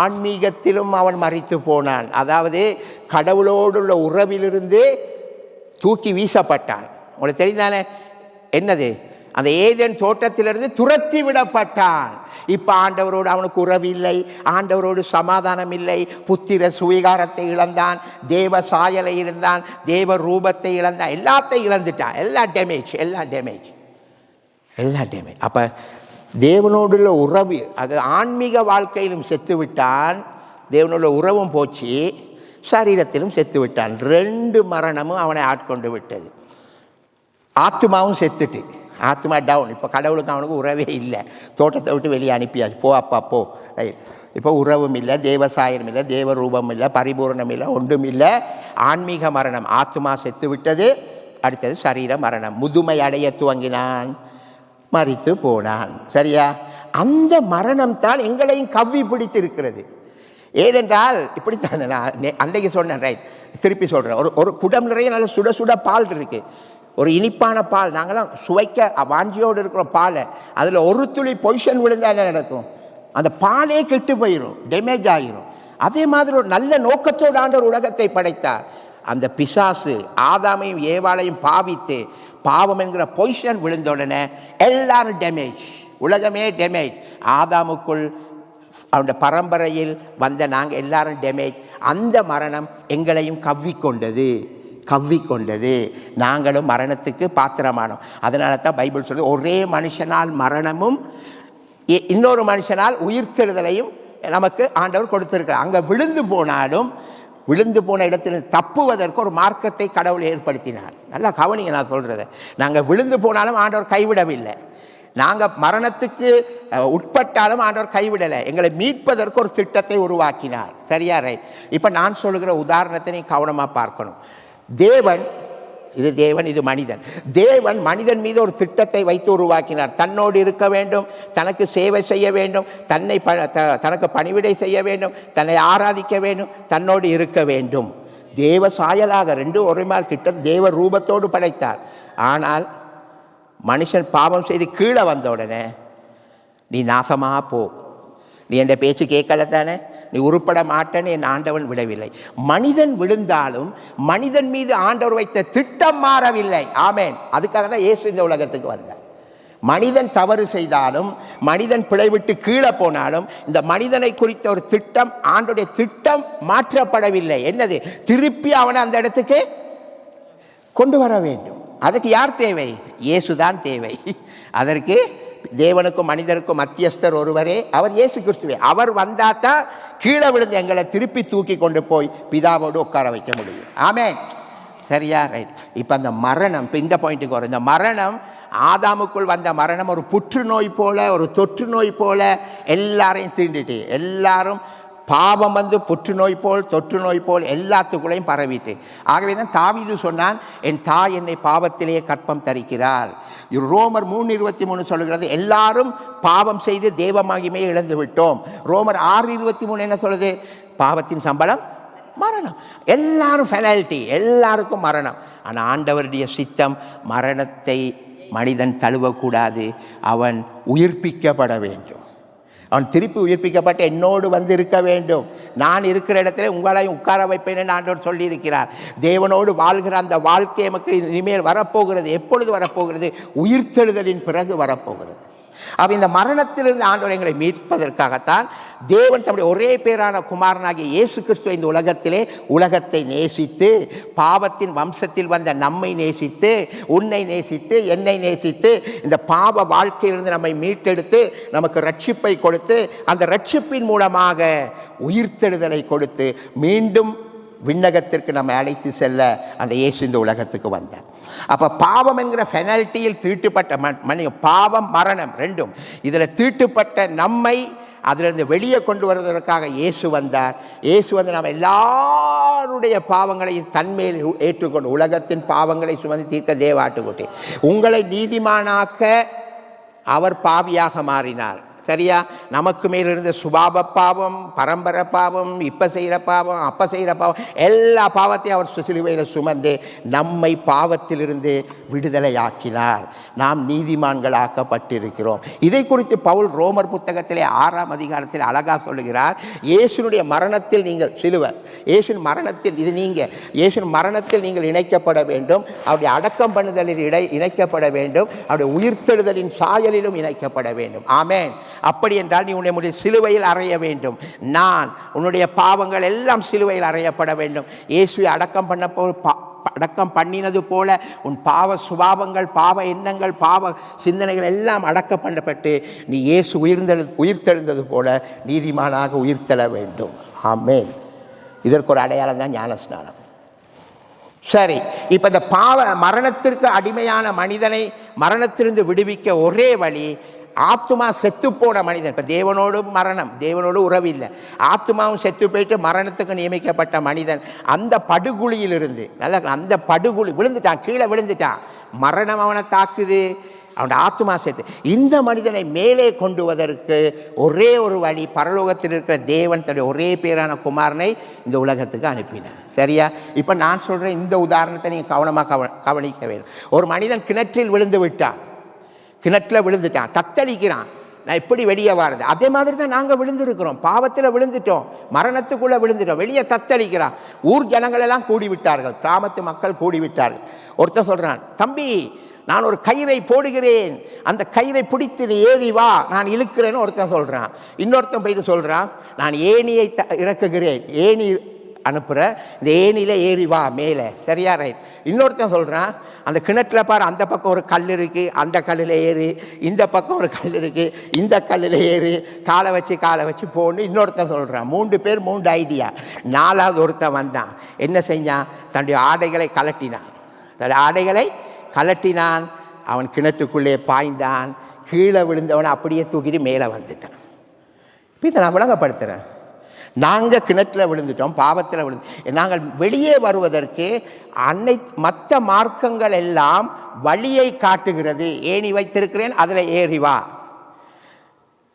ஆன்மீகத்திலும் அவன் மரித்து போனான். அதாவது கடவுளோடுள்ள உறவிலிருந்து தூக்கி வீசப்பட்டான். உங்களுக்கு தெரிந்தானே என்னது? அந்த ஏதேன் தோட்டத்திலிருந்து துரத்தி விடப்பட்டான். இப்போ ஆண்டவரோடு அவனுக்கு உறவு இல்லை, ஆண்டவரோடு சமாதானம் இல்லை, புத்திர சுவீகாரத்தை இழந்தான், தேவ சாயலை இழந்தான், தேவ ரூபத்தை இழந்தான், எல்லாத்தையும் இழந்துட்டான். எல்லாம் டேமேஜ். அப்போ தேவனோடுள்ள உறவு, அது ஆன்மீக வாழ்க்கையிலும் செத்து விட்டான், தேவனோட உறவும் போச்சு, சரீரத்திலும் செத்து விட்டான். 2 மரணமும் அவனை ஆட்கொண்டு விட்டது. ஆத்மாவும் செத்துட்டு, ஆத்மா டவுன். இப்போ கடவுளுக்கு அவனுக்கு உறவே இல்லை. தோட்டத்தை விட்டு வெளியே அனுப்பியாச்சு. போ அப்பா போ. இப்போ உறவும் இல்லை, தேவசாயம் இல்லை, தேவ ரூபம் இல்லை, பரிபூர்ணம் இல்லை, ஒன்றும் இல்லை. ஆன்மீக மரணம். ஆத்மா செத்து விட்டது. அடுத்தது சரீர மரணம். முதுமை அடைய துவங்கினான், மரித்து போனான். சரியா? அந்த மரணம் தான் எங்களையும் கவ்வி பிடித்திருக்கிறது. ஏனென்றால் இப்படித்தானே நான் அன்றைக்கு சொன்னேன். ரைட், திருப்பி சொல்கிறேன். ஒரு குடம் நிறைய நல்ல சுட சுட பால் இருக்குது, ஒரு இனிப்பான பால். நாங்களாம் சுவைக்க வாஞ்சியோடு இருக்கிற பாலை அதில் ஒரு துளி பொய்ஷன் விழுந்தால் என்ன நடக்கும்? அந்த பாலே கெட்டு போயிடும், டேமேஜ் ஆகிரும். அதே மாதிரி ஒரு நல்ல நோக்கத்தோடு ஆண்டவர் உலகத்தை படைத்தார். அந்த பிசாசு ஆதாமையும் ஏவாளையும் பாவித்து பாவம் என்கிற பொய்ஷன் விழுந்த உடனே எல்லாரும் டேமேஜ், உலகமே டேமேஜ். ஆதாமுக்குள் அவனுடைய பரம்பரையில் வந்த நாங்கள் எல்லாரும் டேமேஜ். அந்த மரணம் எங்களையும் கவ்விக்கொண்டது. நாங்களும் மரணத்துக்கு பாத்திரமானோம். அதனால தான் பைபிள் சொல்லுது, ஒரே மனுஷனால் மரணமும் இன்னொரு மனுஷனால் உயிர்த்தெழுதலையும் நமக்கு ஆண்டவர் கொடுத்திருக்கிறார். அங்கே விழுந்து போன இடத்துல தப்புவதற்கு ஒரு மார்க்கத்தை கடவுள் ஏற்படுத்தினார். நல்லா கவனிங்க நான் சொல்கிறத. நாங்கள் விழுந்து போனாலும் ஆண்டவர் கைவிடவில்லை. நாங்கள் மரணத்துக்கு உட்பட்டாலும் ஆண்டவர் கைவிடலை. எங்களை மீட்பதற்கு ஒரு திட்டத்தை உருவாக்கினார். சரியா? ரைட். இப்போ நான் சொல்லுகிற உதாரணத்தை நீ கவனமாக பார்க்கணும். தேவன், இது மனிதன். தேவன் மனிதன் மீது ஒரு திட்டத்தை வைத்து உருவாக்கினார். தன்னோடு இருக்க வேண்டும், தனக்கு சேவை செய்ய வேண்டும், தனக்கு பணிவிடை செய்ய வேண்டும், தன்னை ஆராதிக்க வேண்டும், தன்னோடு இருக்க வேண்டும். தேவ சாயலாக 2 ஒரே மாதிரி கிட்ட தேவ ரூபத்தோடு படைத்தார். ஆனால் மனுஷன் பாவம் செய்து கீழே வந்த உடனே நீ நாசமாக போ, நீ என் பேச்சு கேட்கல தானே, நீ உருப்பட மாட்டேன்னு என் ஆண்டவன் விடவில்லை. மனிதன் விழுந்தாலும் மனிதன் மீது ஆண்டவர் வைத்த திட்டம் மாறவில்லை. ஆமேன். அதுக்காக தான் இயேசு இந்த உலகத்துக்கு வந்தார். மனிதன் தவறு செய்தாலும், மனிதன் பிழைவிட்டு கீழே போனாலும், இந்த மனிதனை குறித்த ஒரு திட்டம், ஆண்டோடைய திட்டம் மாற்றப்படவில்லை. என்னது? திருப்பி அவனை அந்த இடத்துக்கு கொண்டு வர வேண்டும். அதுக்கு யார் தேவை? இயேசுதான் தேவை. அதற்கு தேவனுக்கும் மனிதருக்கும் மத்தியஸ்தர் ஒருவரே, அவர் இயேசு கிறிஸ்துவே. அவர் வந்தால் தான் கீழே விழுந்து எங்களை திருப்பி தூக்கி கொண்டு போய் பிதாவோடு உட்கார வைக்க முடியும். ஆமென். சரியா? ரைட். இப்போ அந்த மரணம், இப்போ இந்த பாயிண்ட்டுக்கு வரும். இந்த மரணம், ஆதாமுக்குள் வந்த மரணம் ஒரு புற்றுநோய் போல, ஒரு தொற்று நோய் போல எல்லாரையும் தீண்டிட்டு, எல்லாரும் பாவம் வந்து புற்றுநோய் போல், தொற்று நோய் போல் எல்லாத்துக்குள்ளையும் பரவிட்டு. ஆகவே தான் தாவீது சொன்னான், என் தாய் என்னை பாவத்திலேயே கற்பம் தரிக்கிறார். ரோமர் 3:23 சொல்லுகிறது, எல்லாரும் பாவம் செய்து தேவ மகிமையை இழந்து விட்டோம். ரோமர் 6:23 என்ன சொல்லுது? பாவத்தின் சம்பளம் மரணம். எல்லாரும் பெனால்ட்டி, எல்லாருக்கும் மரணம். ஆனால் ஆண்டவருடைய சித்தம், மரணத்தை மனிதன் தழுவக்கூடாது, அவன் உயிர்ப்பிக்கப்பட வேண்டும். அவன் திருப்பி உயிர்ப்பிக்கப்பட்டு என்னோடு வந்து இருக்க வேண்டும். நான் இருக்கிற இடத்துல உங்களையும் உட்கார வைப்பேன் ஆண்டவர் சொல்லியிருக்கிறார். தேவனோடு வாழ்கிற அந்த வாழ்க்கை நமக்கு இனிமேல் வரப்போகிறது. எப்பொழுது வரப்போகிறது? உயிர்த்தெழுதலின் பிறகு வரப்போகிறது. அப்போ இந்த மரணத்திலிருந்து ஆண்டவர் எங்களை மீட்பதற்காகத்தான் தேவன் தம்முடைய ஒரே பேரான குமாரனாகிய இயேசு கிறிஸ்துவை இந்த உலகத்தை நேசித்து, பாவத்தின் வம்சத்தில் வந்த நம்மை நேசித்து, உன்னை நேசித்து, என்னை நேசித்து, இந்த பாவ வாழ்க்கையிலிருந்து நம்மை மீட்டெடுத்து நமக்கு ரட்சிப்பை கொடுத்து, அந்த ரட்சிப்பின் மூலமாக உயிர்த்தெழுதலை கொடுத்து மீண்டும் விண்ணகத்திற்கு நம்ம அழைத்து செல்ல அந்த இயேசு இந்த உலகத்துக்கு வந்தார். அப்போ பாவம் என்கிற பெனால்ட்டியில் தீட்டுப்பட்ட பாவம் மரணம் ரெண்டும், இதில் தீட்டுப்பட்ட நம்மை அதிலிருந்து வெளியே கொண்டு வருவதற்காக இயேசு வந்தார். இயேசு வந்து நம்ம எல்லாருடைய பாவங்களையும் தன்மேல் ஏற்றுக்கொண்டு உலகத்தின் பாவங்களை சுமந்து தீர்க்க தேவ ஆட்டுக்குட்டி. உங்களை நீதிமானாக்க அவர் பாவியாக மாறினார். சரியா? நமக்கு மேலிருந்த சுபாவ பாவம், பரம்பரை பாவம், இப்போ செய்கிற பாவம், அப்போ செய்கிற பாவம், எல்லா பாவத்தையும் அவர் சிலுவையில் சுமந்து நம்மை பாவத்திலிருந்து விடுதலையாக்கினார். நாம் நீதிமான்களாக்கப்பட்டிருக்கிறோம். இதை குறித்து பவுல் ரோமர் புத்தகத்திலே 6ஆம் அதிகாரத்தில் அழகாக சொல்லுகிறார். இயேசுனுடைய மரணத்தில் நீங்கள் இயேசுவின் மரணத்தில் இயேசுவின் மரணத்தில் நீங்கள் இணைக்கப்பட வேண்டும். அவருடைய அடக்கம் பண்ணுதலில் இணைக்கப்பட வேண்டும். அவருடைய உயிர்த்தெழுதலின் சாயலிலும் இணைக்கப்பட வேண்டும். ஆமென். அப்படி என்றால் நீ உன்னுடைய சிலுவையில் அறைய வேண்டும். உன்னுடைய பாவங்கள் எல்லாம் சிலுவையில் அறையப்பட வேண்டும். இயேசுவை அடக்கம் பண்ணினது போல உன் பாவ சுபாவங்கள், பாவ எண்ணங்கள், பாவ சிந்தனைகள் எல்லாம் அடக்கம் பண்ணப்பட்டு நீ இயேசு உயிர்த்தெழுந்தது போல நீதிமானாக உயிர்த்தெழ வேண்டும். ஆமென். இதற்கு ஒரு அடையாளம் தான் ஞானஸ்நானம். சரி, இப்போ இந்த மரணத்திற்கு அடிமையான மனிதனை மரணத்திலிருந்து விடுவிக்க ஒரே வழி, ஆத்மா செத்துப்போன மனிதன். இப்போ தேவனோடு மரணம், தேவனோடு உறவு இல்லை, ஆத்மாவும் செத்து போயிட்டு மரணத்துக்கு நியமிக்கப்பட்ட மனிதன் அந்த படுகுழியிலிருந்து, நல்ல அந்த படுகுழி விழுந்துட்டான், கீழே விழுந்துட்டான், மரணம் அவனை தாக்குது, அவனோட ஆத்மா சேர்த்து. இந்த மனிதனை மேலே கொண்டு வருவதற்கு ஒரே ஒரு வழி, பரலோகத்தில் இருக்கிற தேவன் தன்னுடைய ஒரே பேரான குமாரனை இந்த உலகத்துக்கு அனுப்பினார். சரியா? இப்போ நான் சொல்கிறேன், இந்த உதாரணத்தை நீங்கள் கவனமாக கவனிக்க வேண்டும். ஒரு மனிதன் கிணற்றில் விழுந்து விட்டான், கிணற்றில் விழுந்துட்டான், தத்தளிக்கிறான், நான் எப்படி வெளியே வாருது? அதே மாதிரி தான் நாங்கள் விழுந்திருக்கிறோம், பாவத்தில் விழுந்துட்டோம், மரணத்துக்குள்ளே விழுந்துட்டோம், வெளியே தத்தளிக்கிறான். ஊர் ஜனங்கள் எல்லாம் கூடிவிட்டார்கள், கிராமத்து மக்கள் கூடிவிட்டார்கள். ஒருத்தன் சொல்கிறான், தம்பி நான் ஒரு கயிறை போடுகிறேன், அந்த கயிறை பிடித்து நீ ஏறி வா, நான் இழுக்கிறேன்னு ஒருத்தன் சொல்கிறான். இன்னொருத்தன் போயிட்டு சொல்கிறான், நான் ஏணியை இறக்குகிறேன், ஏணி அனுப்புகிற, இந்த ஏணியில் ஏறி வா மேலே. சரியா? ரைட். இன்னொருத்தன் சொல்கிறான், அந்த கிணற்றில் பாரு, அந்த பக்கம் ஒரு கல் இருக்குது, அந்த கல்லில் ஏறு, இந்த பக்கம் ஒரு கல் இருக்குது, இந்த கல்லில் ஏறு, காலை வச்சு போன்னு இன்னொருத்தன் சொல்கிறான். 3 பேர் 3 ஐடியா. 4வது ஒருத்தன் வந்தான், என்ன செஞ்சான்? தன்னுடைய ஆடைகளை கலட்டினான், தன்னுடைய ஆடைகளை கலட்டினான், அவன் கிணற்றுக்குள்ளே பாய்ந்தான், கீழே விழுந்தவனை அப்படியே தூக்கிட்டு மேலே வந்துட்டான். இப்போ இதை நான் விளங்கப்படுத்துகிறேன். நாங்கள் கிணற்றில் விழுந்துட்டோம், பாவத்தில் விழுந்து, நாங்கள் வெளியே வருவதற்கு மற்ற மார்க்கங்கள் எல்லாம் வழியை காட்டுகிறது. ஏணி வைத்திருக்கிறேன், அதில் ஏறி வா,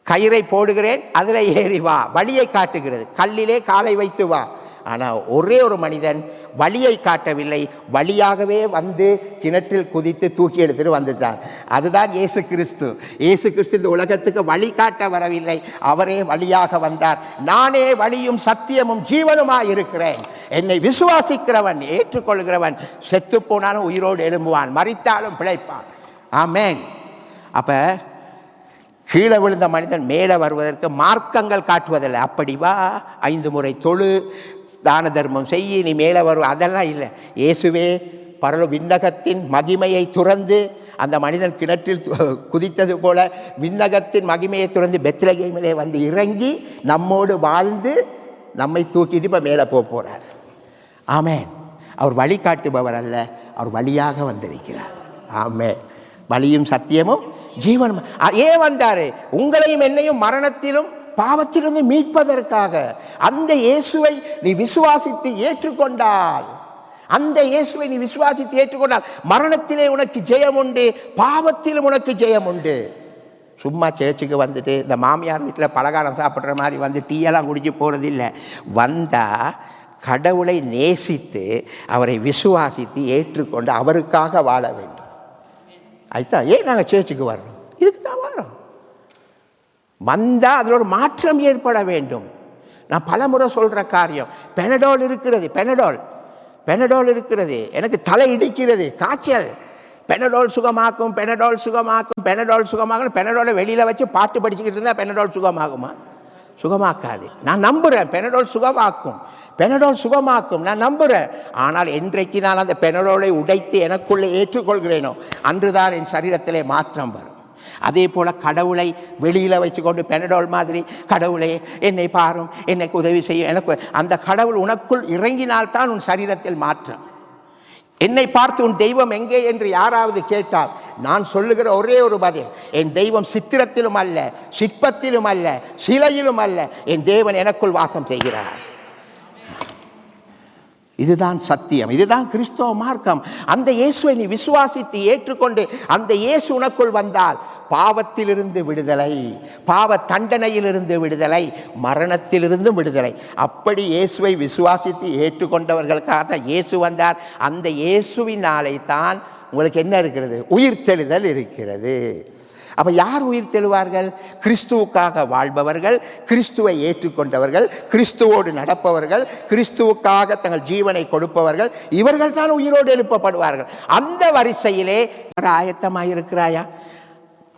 கயிறை போடுகிறேன், அதில் ஏறி வா, வழியை காட்டுகிறது. கல்லிலே காலை வைத்து வா. ஆனால் ஒரே ஒரு மனிதன் வழியை காட்டவில்லை, வழியாகவே வந்து கிணற்றில் குதித்து தூக்கி எடுத்துட்டு வந்துட்டான். அதுதான் இயேசு கிறிஸ்து. இயேசு கிறிஸ்து இந்த உலகத்துக்கு வழி காட்ட வரவில்லை, அவரே வழியாக வந்தார். நானே வழியும் சத்தியமும் ஜீவனுமாய் இருக்கிறேன், என்னை விசுவாசிக்கிறவன், ஏற்றுக்கொள்கிறவன் செத்து போனாலும் உயிரோடு எழும்புவான், மரித்தாலும் பிழைப்பான். ஆமென். அப்போ கீழே விழுந்த மனிதன் மேலே வருவதற்கு மார்க்கங்கள் காட்டுவதில்லை. அப்படி வா, 5 முறை தொழு, தான தர்மம் செய்ய, நீ மேலே வரும், அதெல்லாம் இல்லை. இயேசுவே விண்ணகத்தின் மகிமையை துறந்து, அந்த மனிதன் கிணற்றில் குதித்தது போல விண்ணகத்தின் மகிமையை துறந்து பெத்லகேமிலே வந்து இறங்கி நம்மோடு வாழ்ந்து நம்மை தூக்கிட்டு இப்போ மேலே போகிறார். ஆமென். அவர் வழிகாட்டுபவர் அல்ல, அவர் வழியாக வந்திருக்கிறார். ஆமென். வழியும் சத்தியமும் ஜீவனும். ஏன் வந்தார்? உங்களையும் என்னையும் மரணத்திலும் பாவத்திலிருந்து மீட்பதற்காக. அந்த இயேசுவை நீ விசுவாசித்து ஏற்றுக்கொண்டால், அந்த இயேசுவை நீ விசுவாசித்து ஏற்றுக்கொண்டால் மரணத்திலே உனக்கு ஜெயம் உண்டு, பாவத்திலும் உனக்கு ஜெயம் உண்டு. சும்மா சேர்ச்சுக்கு வந்துட்டு இந்த மாமியார் வீட்டில் பலகாரம் சாப்பிட்ற மாதிரி வந்து டீயெல்லாம் குடிச்சு போகிறது இல்லை. வந்தால் கடவுளை நேசித்து அவரை விசுவாசித்து ஏற்றுக்கொண்டு அவருக்காக வாழ வேண்டும். அதுதான் ஏன் நாங்கள் சேர்ச்சுக்கு வர்றோம், இதுக்கு தான் வர்றோம். வந்தால் அதில் ஒரு மாற்றம் ஏற்பட வேண்டும். நான் பலமுறை சொல்கிற காரியம், பெனடால் இருக்கிறது, பெனடால் இருக்கிறது, எனக்கு தலை இடிக்கிறது, காய்ச்சல், பெனடால் சுகமாக்கும், பெனடால் சுகமாக்கும், பெனடால் சுகமாகும். பெனடாலை வெளியில் வச்சு பாட்டு படிச்சுக்கிட்டு இருந்தால் பெனடால் சுகமாகுமா? சுகமாக்காது. நான் நம்புகிறேன் பெனடால் சுகமாக்கும், பெனடால் சுகமாக்கும், நான் நம்புகிறேன். ஆனால் என்றைக்கு நான் அந்த பெனடாலை உடைத்து எனக்குள்ளே ஏற்றுக்கொள்கிறேனோ அன்றுதான் என் சரீரத்திலே மாற்றம் வரும். அதே போல் கடவுளை வெளியில் வச்சுக்கொண்டு பெனடால் மாதிரி, கடவுளே என்னை பாரும், எனக்கு உதவி செய்யும், எனக்கு அந்த கடவுள் உனக்குள் இறங்கினால்தான் உன் சரீரத்தில் மாற்றம். என்னை பார்த்து உன் தெய்வம் எங்கே என்று யாராவது கேட்டால் நான் சொல்லுகிற ஒரே ஒரு பதில், என் தெய்வம் சித்திரத்திலும் அல்ல, சிற்பத்திலும் அல்ல, சிலையிலும் அல்ல, என் தேவன் எனக்குள் வாசம் செய்கிறார். இதுதான் சத்தியம், இதுதான் கிறிஸ்தவ மார்க்கம். அந்த இயேசுவை நீ விசுவாசித்து ஏற்றுக்கொண்டு அந்த இயேசு உனக்குள் வந்தால் பாவத்திலிருந்து விடுதலை, பாவ தண்டனையிலிருந்து விடுதலை, மரணத்திலிருந்தும் விடுதலை. அப்படி இயேசுவை விசுவாசித்து ஏற்றுக்கொண்டவர்களுக்காக தான் இயேசு வந்தார். அந்த இயேசுவினாலே தான் உங்களுக்கு என்ன இருக்கிறது? உயிர்த்தெழுதல் இருக்கிறது. அப்போ யார் உயிர் தெழுவார்கள்? கிறிஸ்துவுக்காக வாழ்பவர்கள், கிறிஸ்துவை ஏற்றுக்கொண்டவர்கள், கிறிஸ்துவோடு நடப்பவர்கள், கிறிஸ்துவுக்காக தங்கள் ஜீவனை கொடுப்பவர்கள், இவர்கள் தான் உயிரோடு எழுப்பப்படுவார்கள். அந்த வரிசையிலே ஆயத்தமாக இருக்கிறாயா?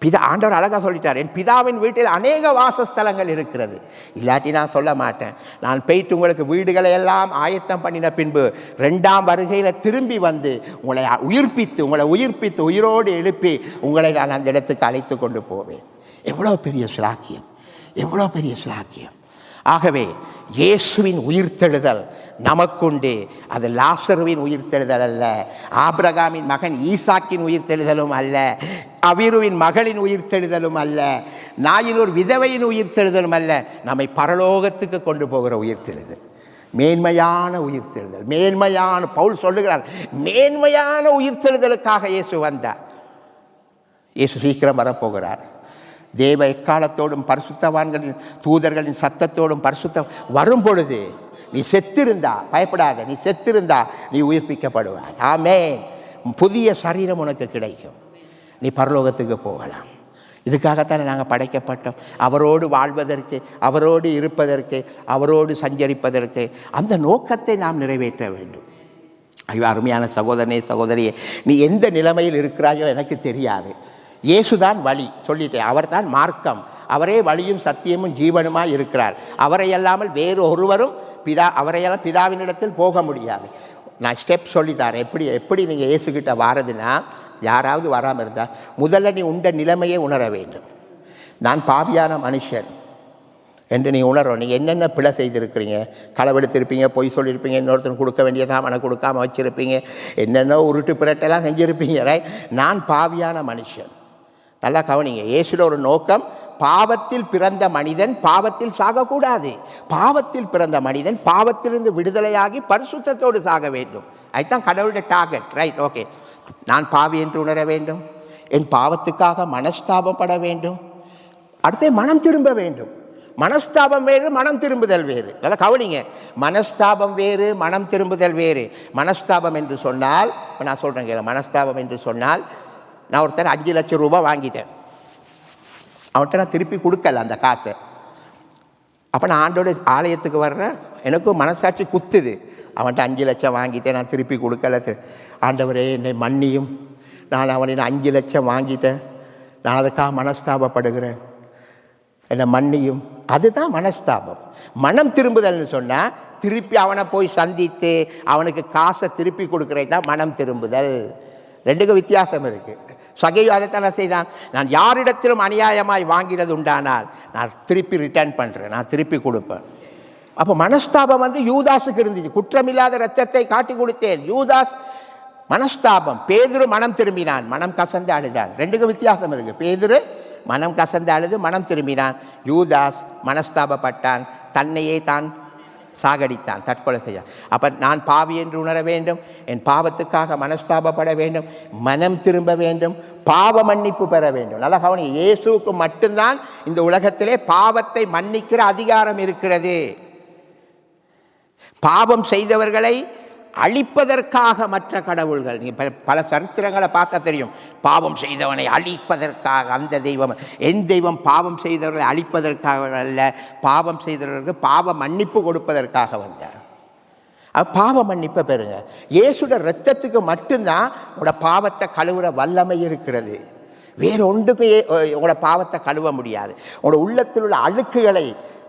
ஆண்டவர் அழகாக சொல்லிட்டார், என் பிதாவின் வீட்டில் அநேக வாசஸ்தலங்கள் இருக்கிறது, இல்லாட்டி நான் சொல்ல மாட்டேன். நான் போயிட்டு உங்களுக்கு வீடுகளை எல்லாம் ஆயத்தம் பண்ணின பின்பு 2ஆம் வருகையில் திரும்பி வந்து உங்களை உயிர்ப்பித்து உயிரோடு எழுப்பி உங்களை நான் அந்த இடத்துக்கு அழைத்து கொண்டு போவேன். எவ்வளோ பெரிய சிலாக்கியம், எவ்வளோ பெரிய சிலாக்கியம். ஆகவே இயேசுவின் உயிர்த்தெழுதல் நமக்குண்டு. அது லாசருவின் உயிர்த்தெழுதல் அல்ல, ஆபிரகாமின் மகன் ஈசாக்கின் உயிர்த்தெழுதலும் அல்ல, அவிருவின் மகளின் உயிர்த்தெழுதலும் அல்ல, நாயினூர் விதவையின் உயிர்த்தெழுதலும் அல்ல. நம்மை பரலோகத்துக்கு கொண்டு போகிற உயிர்த்தெழுதல், மேன்மையான உயிர்த்தெழுதல். மேன்மையான பவுல் சொல்லுகிறார், மேன்மையான உயிர்த்தெழுதலுக்காக இயேசு வந்தார். இயேசு சீக்கிரம் வரப்போகிறார். தேவ எக்காலத்தோடும் பரிசுத்தவான்களின் தூதர்களின் சத்தத்தோடும் பரிசுத்தம் வரும் பொழுது நீ செத்திருந்தா பயப்படாத, நீ செத்திருந்தா நீ உயிர்ப்பிக்கப்படுவாய். ஆமென். புதிய சரீரம் உனக்கு கிடைக்கும், நீ பரலோகத்துக்கு போகலாம். இதுக்காகத்தானே நாங்கள் படைக்கப்பட்டோம், அவரோடு வாழ்வதற்கு, அவரோடு இருப்பதற்கு, அவரோடு சஞ்சரிப்பதற்கு. அந்த நோக்கத்தை நாம் நிறைவேற்ற வேண்டும். ஐயோ அருமையான சகோதரனே சகோதரியே, நீ எந்த நிலைமையில் இருக்கிறாயோ எனக்கு தெரியாது. இயேசுதான் வழி சொல்லிட்டேன், அவர் தான் மார்க்கம், அவரே வழியும் சத்தியமும் ஜீவனுமாய் இருக்கிறார். அவரை அல்லாமல் வேறு ஒருவரும் அவரையெல்லாம் பிதாவினிடத்தில் போக முடியாது. நான் ஸ்டெப் சொல்லித்தரேன், எப்படி நீங்கள் இயேசுக்கிட்ட வாரதுன்னா, யாராவது வராமல் இருந்தால் முதல்ல நீ உண்ட நிலைமையை உணர வேண்டும். நான் பாவியான மனுஷன் என்று நீ உணர்றோம். நீங்கள் என்னென்ன பிழை செய்திருக்கிறீங்க, களவெடுத்திருப்பீங்க, பொய் சொல்லியிருப்பீங்க, இன்னொருத்தர் கொடுக்க வேண்டியதான் மன கொடுக்காமல் வச்சுருப்பீங்க, என்னென்ன உருட்டு பிறட்டெல்லாம் செஞ்சுருப்பீங்க. ரைட்? நான் பாவியான மனுஷன். நல்லா கவனிங்க, இயேசுல ஒரு நோக்கம், பாவத்தில் பிறந்த மனிதன் பாவத்தில் சாகக்கூடாது. பாவத்தில் பிறந்த மனிதன் பாவத்திலிருந்து விடுதலையாகி பரிசுத்தத்தோடு சாக வேண்டும். அதுதான் கடவுளுடைய டார்கெட். ரைட்? ஓகே. நான் பாவி என்று உணர வேண்டும், என் பாவத்துக்காக மனஸ்தாபப்பட வேண்டும், அடுத்து மனம் திரும்ப வேண்டும். மனஸ்தாபம் வேறு, மனம் திரும்புதல் வேறு. நல்லா கவனிங்க, மனஸ்தாபம் வேறு, மனம் திரும்புதல் வேறு. மனஸ்தாபம் என்று சொன்னால், நான் சொல்கிறேன் கேளு, மனஸ்தாபம் என்று சொன்னால், நான் ஒருத்தர் 5 லட்சம் ரூபாய் வாங்கிட்டேன், அவன்கிட்ட நான் திருப்பி கொடுக்கல அந்த காசை. அப்போ நான் ஆண்டோட ஆலயத்துக்கு வர்றேன், எனக்கும் மனசாட்சி குத்துது, அவன்கிட்ட 5 லட்சம் வாங்கிட்டேன், நான் திருப்பி கொடுக்கல. ஆண்டவரே என்னை மன்னியும், நான் அவனை 5 லட்சம் வாங்கிட்டேன், நான் அதுக்காக மனஸ்தாபப்படுகிறேன், என்னை மன்னியும். அதுதான் மனஸ்தாபம். மனம் திரும்புதல்னு சொன்னால் திருப்பி அவனை போய் சந்தித்து அவனுக்கு காசை திருப்பி கொடுக்குறது தான் மனம் திரும்புதல். ரெண்டுக்கும் வித்தியாசம் இருக்குது. சகையோ அதைத்தானே செய்தான், நான் யாரிடத்திலும் அநியாயமாய் வாங்கினது உண்டானால் நான் திருப்பி ரிட்டர்ன் பண்ணுறேன், நான் திருப்பி கொடுப்பேன். அப்போ மனஸ்தாபம் யூதாஸுக்கு இருந்துச்சு. குற்றமில்லாத இரத்தத்தை காட்டி கொடுத்தேன், யூதாஸ் மனஸ்தாபம். பேதுரு மனம் திரும்பினான், மனம் கசந்து அழுதான். ரெண்டுக்கும் வித்தியாசம் இருக்குது. பேதுரு மனம் கசந்து அழுது மனம் திரும்பினான், யூதாஸ் மனஸ்தாபப்பட்டான், தன்னையே தான் சாகடித்தான், தற்கொலை செய்ய. அப்போ நான் பாவி என்று உணர வேண்டும், என் பாவத்துக்காக மனஸ்தாபப்பட வேண்டும், மனம் திரும்ப வேண்டும், பாவ மன்னிப்பு பெற வேண்டும். நல்லா கவனி, இயேசுவுக்கு மட்டும்தான் இந்த உலகத்திலே பாவத்தை மன்னிக்கிற அதிகாரம் இருக்கிறது. பாவம் செய்தவர்களை அழிப்பதற்காக மற்ற கடவுள்கள், நீங்கள் பல சரித்திரங்களை பார்க்க தெரியும், பாவம் செய்தவனை அழிப்பதற்காக அந்த தெய்வம். என் தெய்வம் பாவம் செய்தவர்களை அழிப்பதற்காக அல்ல, பாவம் செய்தவர்களுக்கு பாவ மன்னிப்பு கொடுப்பதற்காக வந்தார். பாவ மன்னிப்பை பெறுங்க. இயேசுட இரத்தத்துக்கு மட்டும்தான் உங்களோட பாவத்தை கழுவுற வல்லமை இருக்கிறது. வேறு ஒன்றுக்கு உங்களோட பாவத்தை கழுவ முடியாது. உங்களோட உள்ளத்தில் உள்ள அழுக்குகளை,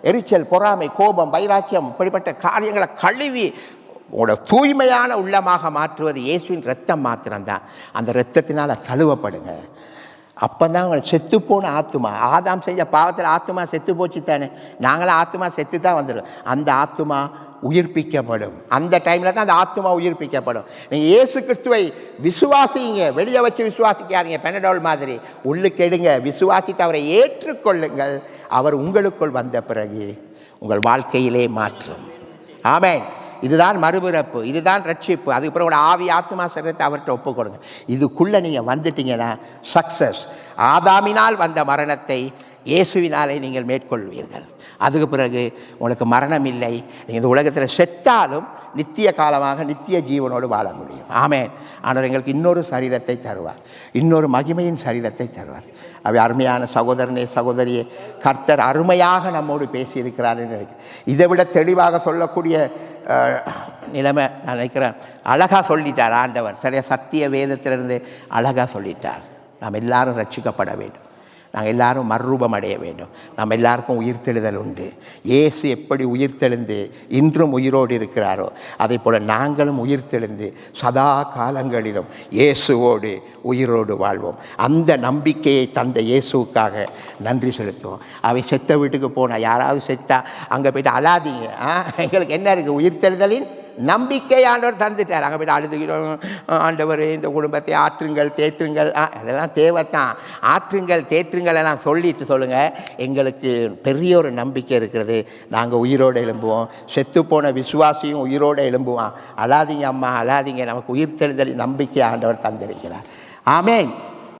எரிச்சல், பொறாமை, கோபம், வைராக்கியம், இப்படிப்பட்ட காரியங்களை கழுவி உங்களோட தூய்மையான உள்ளமாக மாற்றுவது இயேசுவின் இரத்தம் மாத்திரம்தான். அந்த இரத்தத்தினால் கழுவப்படுங்க. அப்போ தான் உங்களை செத்துப்போன ஆத்துமா, ஆதாம் செஞ்ச பாவத்தில் ஆத்துமா செத்து போச்சு தானே, நாங்களாம் ஆத்துமா செத்து தான் வந்துடும். அந்த ஆத்துமா உயிர்ப்பிக்கப்படும். அந்த டைமில் தான் அந்த ஆத்துமா உயிர்ப்பிக்கப்படும். நீங்கள் இயேசு கிறிஸ்துவை விசுவாசிங்க, வெளியே வச்சு விசுவாசிக்காதீங்க பெனடோல் மாதிரி, உள்ளுக்கு எடுங்க, விசுவாசித்து அவரை ஏற்றுக்கொள்ளுங்கள். அவர் உங்களுக்குள் வந்த பிறகு உங்கள் வாழ்க்கையிலே மாற்றும். ஆமென். இதுதான் மறுபிறப்பு, இதுதான் ரட்சிப்பு. அதுக்கப்புறம் கூட ஆவி ஆத்மா சரீரத்தை அவர்கிட்ட ஒப்பு கொடுங்க. இதுக்குள்ளே நீங்கள் வந்துட்டீங்கன்னா சக்ஸஸ். ஆதாமினால் வந்த மரணத்தை இயேசுவினாலே நீங்கள் மேற்கொள்வீர்கள். அதுக்கு பிறகு உங்களுக்கு மரணம் இல்லை. நீங்கள் இந்த உலகத்தில் செத்தாலும் நித்திய காலமாக நித்திய ஜீவனோடு வாழ முடியும். ஆமென். ஆனால் எங்களுக்கு இன்னொரு சரீரத்தை தருவார், இன்னொரு மகிமையின் சரீரத்தை தருவார். அவை அருமையான சகோதரனே சகோதரியே, கர்த்தர் அருமையாக நம்மோடு பேசியிருக்கிறார் என்று நினைக்கிறேன். இதை விட தெளிவாக சொல்லக்கூடிய நிலைமை நான் நினைக்கிறேன். அழகாக சொல்லிட்டார் ஆண்டவர். சரியா, சத்திய வேதத்திலிருந்து அழகாக சொல்லிட்டார். நாம் எல்லாரும் ரட்சிக்கப்பட வேண்டும். நாங்கள் எல்லாரும் மறுரூபம் அடைய வேண்டும். நம்ம எல்லாருக்கும் உயிர்த்தெழுதல் உண்டு. இயேசு எப்படி உயிர்த்தெழுந்து இன்றும் உயிரோடு இருக்கிறாரோ அதே போல் நாங்களும் உயிர்த்தெழுந்து சதா காலங்களிலும் இயேசுவோடு உயிரோடு வாழ்வோம். அந்த நம்பிக்கையை தந்த இயேசுவுக்காக நன்றி செலுத்துவோம். அவை செத்த வீட்டுக்கு போனால் யாராவது செத்தா அங்கே போய்ட்டு அழாதீங்க. எங்களுக்கு என்ன இருக்குது? உயிர்த்தெழுதலின் நம்பிக்கை ஆண்டவர் தந்துட்டார். அங்கே போய்ட்டு அழுதுகிறோம், ஆண்டவர் இந்த குடும்பத்தை ஆற்றுங்கள் தேற்றுங்கள், அதெல்லாம் தேவைத்தான். ஆற்றுங்கள் தேற்றுங்கள் எல்லாம் சொல்லிட்டு சொல்லுங்கள், எங்களுக்கு பெரிய ஒரு நம்பிக்கை இருக்கிறது. நாங்கள் உயிரோடு எழும்புவோம். செத்துப்போன விசுவாசியும் உயிரோடு எழும்புவான். அழாதீங்க அம்மா, அழாதீங்க. நமக்கு உயிர்த்தெழுதலின் நம்பிக்கை ஆண்டவர் தந்திருக்கிறார். ஆமேன்.